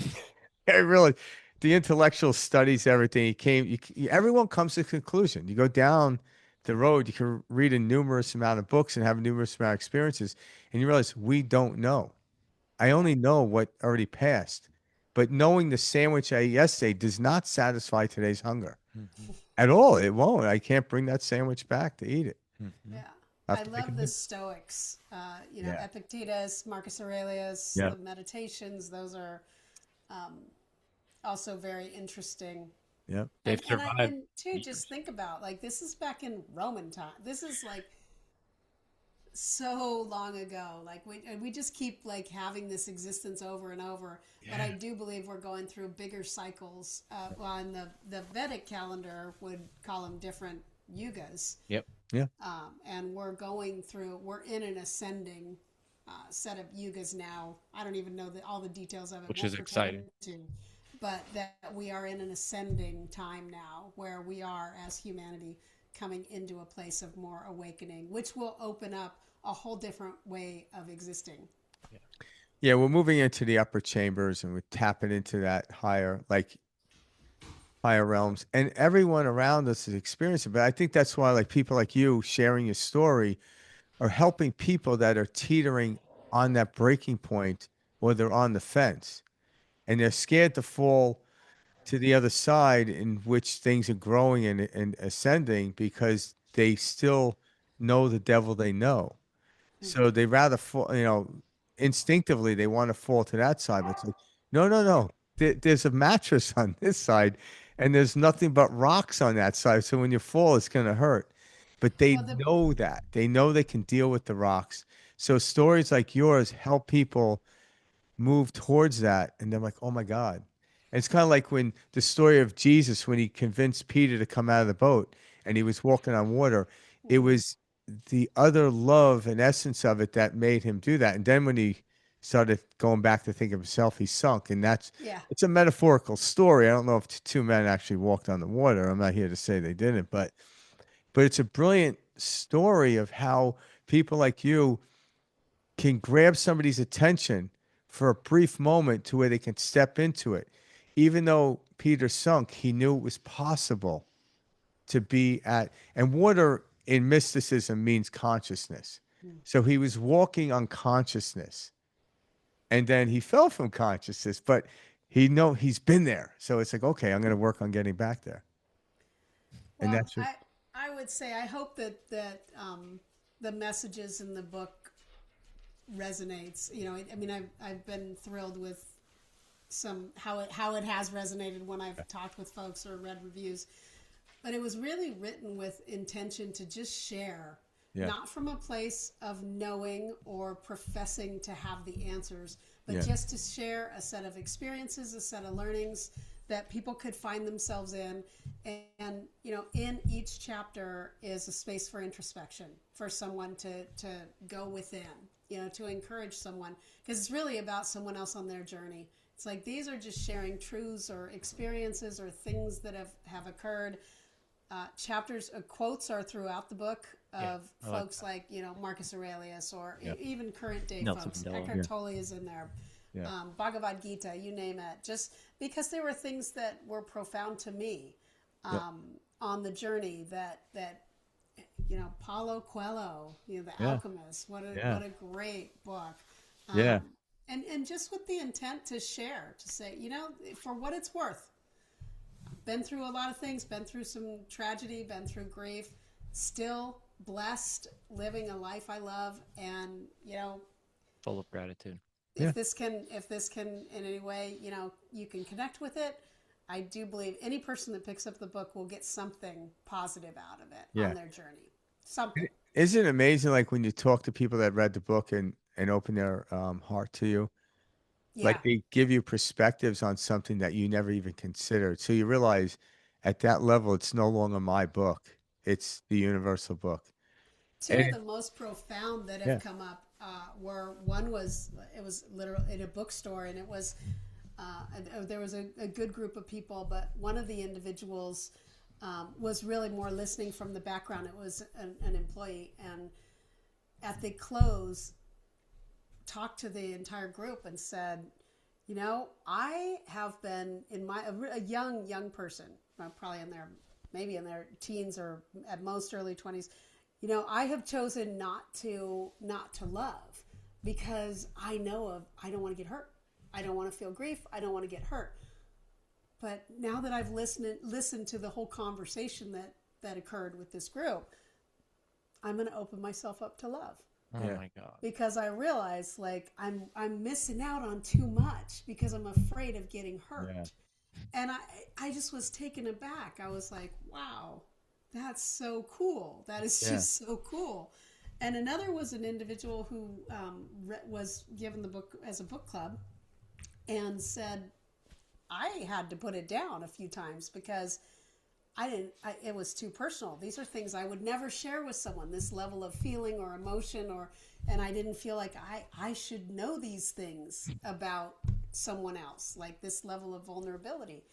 I really, the intellectual studies everything. He came. Everyone comes to a conclusion. You go down the road, you can read a numerous amount of books and have a numerous amount of experiences, and you realize we don't know. I Yeah. only know what already passed. But knowing the sandwich I ate yesterday does not satisfy today's hunger Mhm. at all. It won't. I can't bring that sandwich back to eat it. Mhm. Yeah. I have I to make a love the new. Stoics. Yeah. Epictetus, Marcus Aurelius, Yeah. the Meditations. Those are um, also very interesting. Yeah. They've survived And too, just years. think about like this is back in Roman time. This is like so long ago. Like we just keep like having this existence over and over. But I Yeah. do believe we're going through bigger cycles. Well, and the Vedic calendar would call them different yugas, Yep. Yeah. and we're in an ascending set of yugas now. I don't even know all the details of it. Which Won't is pretend exciting. to, but that we are in an ascending time now, where we are as humanity coming into a place of more awakening, which will open up a whole different way of existing. Yeah, we're moving into the upper chambers and we're tapping into that higher realms. And everyone around us is experiencing. But I think that's why like people like you sharing your story are helping people that are teetering on that breaking point or they're on the fence. And they're scared to fall to the other side in which things are growing and ascending because they still know the devil they know. So Mm-hmm. they rather fall, instinctively they want to fall to that side. But it's like, no, no, no. There's a mattress on this side, and there's nothing but rocks on that side. So when you fall, it's going to hurt. But they Well, the know that. They know they can deal with the rocks. So stories like yours help people move towards that. And they're like, oh my God. And it's kind of like when the story of Jesus, when he convinced Peter to come out of the boat and he was walking on water, it Mhm. was the other love and essence of it that made him do that. And then when he started going back to think of himself, he sunk. And Yeah. it's a metaphorical story. I don't know if two men actually walked on the water. I'm not here to say they didn't, but it's a brilliant story of how people like you can grab somebody's attention for a brief moment to where they can step into it. Even though Peter sunk, he knew it was possible to be at, and water in mysticism means consciousness. Mm. So he was walking on consciousness and then he fell from consciousness, but he's been there. So it's like, okay, I'm going to work on getting back there. And Well, that's what, I would say I hope that the messages in the book resonates. You know, I mean, I've been thrilled with some how it has resonated when I've talked with folks or read reviews. But it was really written with intention to just share, yeah, not from a place of knowing or professing to have the answers, but yeah, just to share a set of experiences, a set of learnings that people could find themselves in. And you know, in each chapter is a space for introspection, for someone to go within, you know, to encourage someone, because it's really about someone else on their journey. It's like these are just sharing truths or experiences or things that have occurred. Chapters, quotes are throughout the book Yeah, of I like folks that. like, you know, Marcus Aurelius or Yeah. even current day Nelson folks. Mandela. Eckhart yeah, Tolle is in there, yeah, Bhagavad Gita, you name it. Just because there were things that were profound to me yeah, on the journey that you know, Paulo Coelho, you know, The yeah, Alchemist. yeah, What a great book. yeah, And just with the intent to share, to say, you know, for what it's worth, been through a lot of things, been through some tragedy, been through grief, still blessed, living a life I love, and you know, Full of gratitude. yeah, if this can in any way, you know, you can connect with it. I do believe any person that picks up the book will get something positive out of it on yeah. their journey. Something. Isn't it amazing, like when you talk to people that read the book and open their heart to you, Yeah. like they give you perspectives on something that you never even considered. So you realize at that level, it's no longer my book; it's the universal book. Two of And the most profound that have yeah, come up were one was it was literally in a bookstore, and it was there was a good group of people, but one of the individuals was really more listening from the background. It was an employee, and at the close, talked to the entire group and said, "You know, I have been in a young person, probably in their maybe in their teens or at most early 20s. You know, I have chosen not to love because I don't want to get hurt. I don't want to feel grief. I don't want to get hurt. But now that I've listened to the whole conversation that occurred with this group, I'm going to open myself up to love." Oh yeah, my God. Because I realize like I'm missing out on too much because I'm afraid of getting yeah, hurt. And I just was taken aback. I was like, wow, that's so cool. That is yeah, just so cool. And another was an individual who was given the book as a book club and said, I had to put it down a few times because it was too personal. These are things I would never share with someone, this level of feeling or emotion, and I didn't feel like I should know these things about someone else, like this level of vulnerability.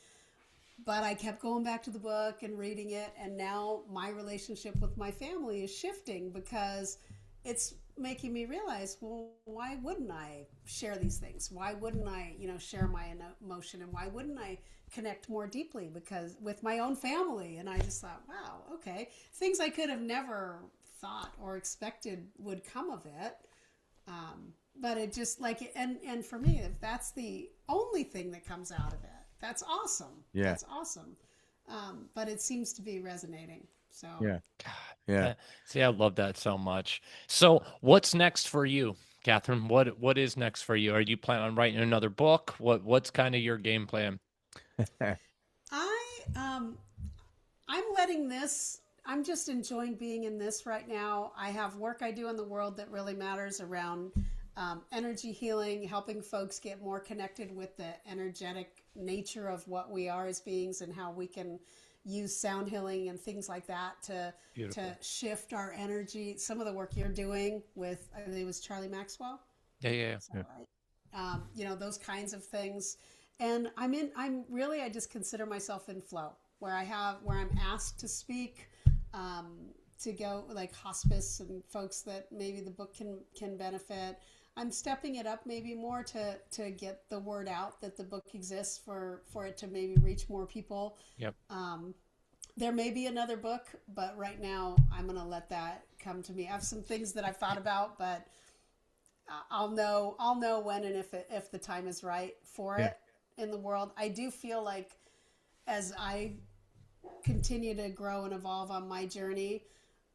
But I kept going back to the book and reading it, and now my relationship with my family is shifting because it's making me realize, well, why wouldn't I share these things? Why wouldn't I, you know, share my emotion, and why wouldn't I connect more deeply because with my own family? And I just thought, wow, okay, things I could have never thought or expected would come of it. But it just like, and for me, if that's the only thing that comes out of it, that's awesome. yeah, That's awesome. But it seems to be resonating. So yeah, God. yeah. See, I love that so much. So, what's next for you, Kathryn? What is next for you? Are you planning on writing another book? What's kind of your game plan? I I'm letting this, I'm just enjoying being in this right now. I have work I do in the world that really matters around energy healing, helping folks get more connected with the energetic nature of what we are as beings and how we can use sound healing and things like that to Beautiful. shift our energy. Some of the work you're doing with, I think it was Charlie Maxwell. Yeah, yeah, yeah. Is that right? You know, those kinds of things. And I just consider myself in flow where I'm asked to speak, to go like hospice and folks that maybe the book can benefit. I'm stepping it up maybe more to get the word out that the book exists for it to maybe reach more people. Yep. There may be another book, but right now I'm going to let that come to me. I have some things that I've thought about, but I'll know when and if the time is right for Yeah. it in the world. I do feel like as I continue to grow and evolve on my journey,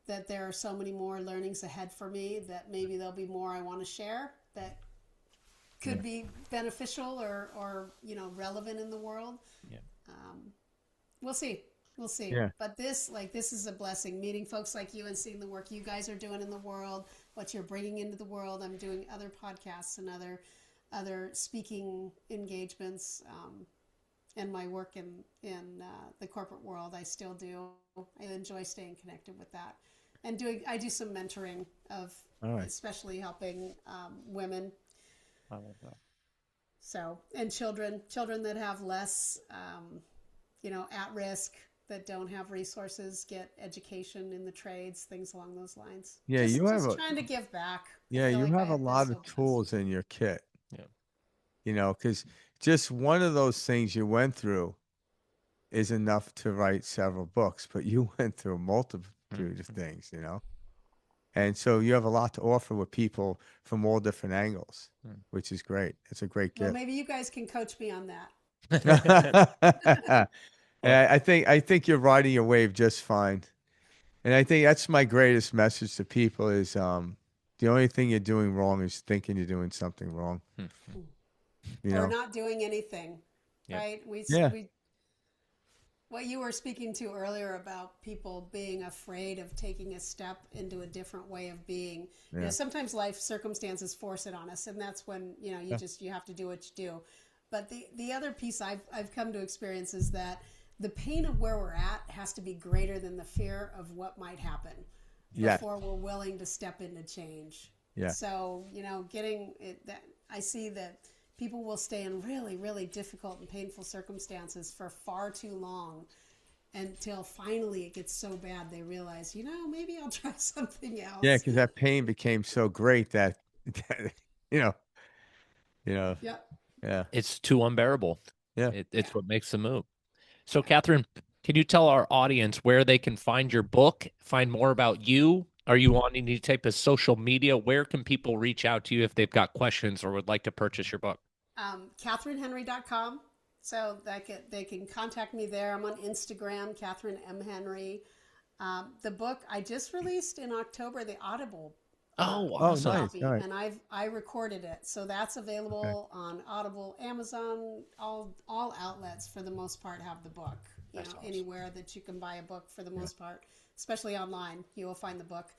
that there are so many more learnings ahead for me that maybe there'll be more I want to share that could be beneficial or you know relevant in the world. Yeah. We'll see. We'll see. Yeah. But this is a blessing. Meeting folks like you and seeing the work you guys are doing in the world, what you're bringing into the world. I'm doing other podcasts and other speaking engagements, and my work in the corporate world. I still do. I enjoy staying connected with that, and I do some mentoring of All right. especially helping women. I love that. So and children that have less, you know, at risk, that don't have resources, get education in the trades, things along those lines. Yeah, you have Just a trying to give back. I yeah, feel you like have a I've been lot so of blessed. tools in your kit, Yeah. you know, because just one of those things you went through is enough to write several books, but you went through a multitude of Mhm. things, you know. And so you have a lot to offer with people from all different angles, Mm. which is great. It's a great Well, gift. maybe you guys can coach me on that. And Well, I think you're riding your wave just fine. And I think that's my greatest message to people is the only thing you're doing wrong is thinking you're doing something wrong, mhm. you Or know? not doing anything, Yep. right? Yeah. We what you were speaking to earlier about people being afraid of taking a step into a different way of being. You know, Yeah. sometimes life circumstances force it on us, and that's when you know Yeah. you have to do what you do. But the other piece I've come to experience is that the pain of where we're at has to be greater than the fear of what might happen Yes. before we're willing to step into change. Yeah. So, you know, getting it that I see that people will stay in really, really difficult and painful circumstances for far too long until finally it gets so bad they realize, you know, maybe I'll try something Yeah, else. because that pain became so great that, that you know, you know, Yep. yeah. It's too unbearable. Yeah. Yeah. It's what makes the move. So, Yeah. Kathryn, can you tell our audience where they can find your book, find more about you? Are you on any type of social media? Where can people reach out to you if they've got questions or would like to purchase your book? KathrynHenry.com. So they can contact me there. I'm on Instagram, Kathryn M. Henry. The book I just released in October, the Audible Oh, Oh, awesome. nice. All copy, right. and I recorded it, so that's Okay. available on Audible, Amazon, all outlets for the most part have the book. You That's know, awesome. anywhere that you can buy a book for the Yeah. most part, especially online, you will find the book.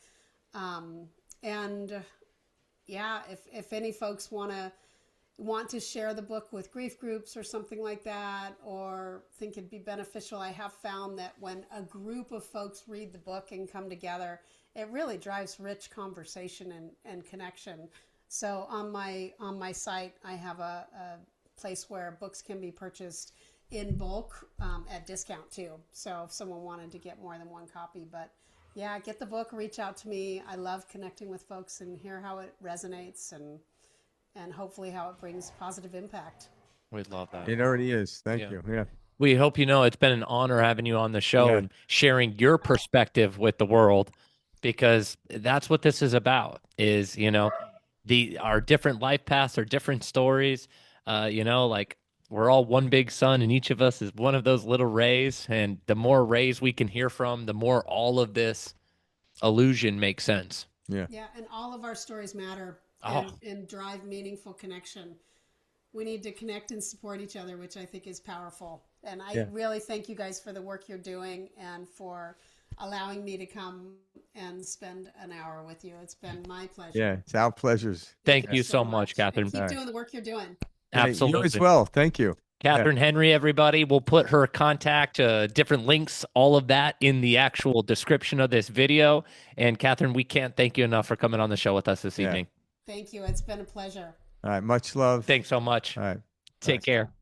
Um, and yeah, if any folks want to share the book with grief groups or something like that, or think it'd be beneficial, I have found that when a group of folks read the book and come together, it really drives rich conversation and connection. So on my site, I have a place where books can be purchased in bulk at discount too. So if someone wanted to get more than one copy, but yeah, get the book, reach out to me. I love connecting with folks and hear how it resonates and hopefully how it brings positive impact. We'd love that. It already is. Thank Yeah. you. Yeah. We hope you know it's been an honor having you on the show Yeah. and sharing your perspective with the world because that's what this is about is, the our different life paths, our different stories, like we're all one big sun and each of us is one of those little rays and the more rays we can hear from, the more all of this illusion makes sense. Yeah. Yeah, and all of our stories matter Oh, and drive meaningful connection. we need to connect and support each other, which I think is powerful. And I Yeah. really thank you guys for the work you're doing and for allowing me to come and spend an hour with you. It's been my pleasure. Yeah, it's our pleasures. Thank Yeah. you so much, And Kathryn. keep All right. doing the work you're doing. Yeah, you as Absolutely. well. Thank you. Yeah. Kathryn Henry, everybody. We'll put her contact, different links, all of that in the actual description of this video. And Kathryn, we can't thank you enough for coming on the show with us this Yeah. evening. Thank you. It's been a pleasure. All right. Much love. Thanks so much. All right. Take Bye. care.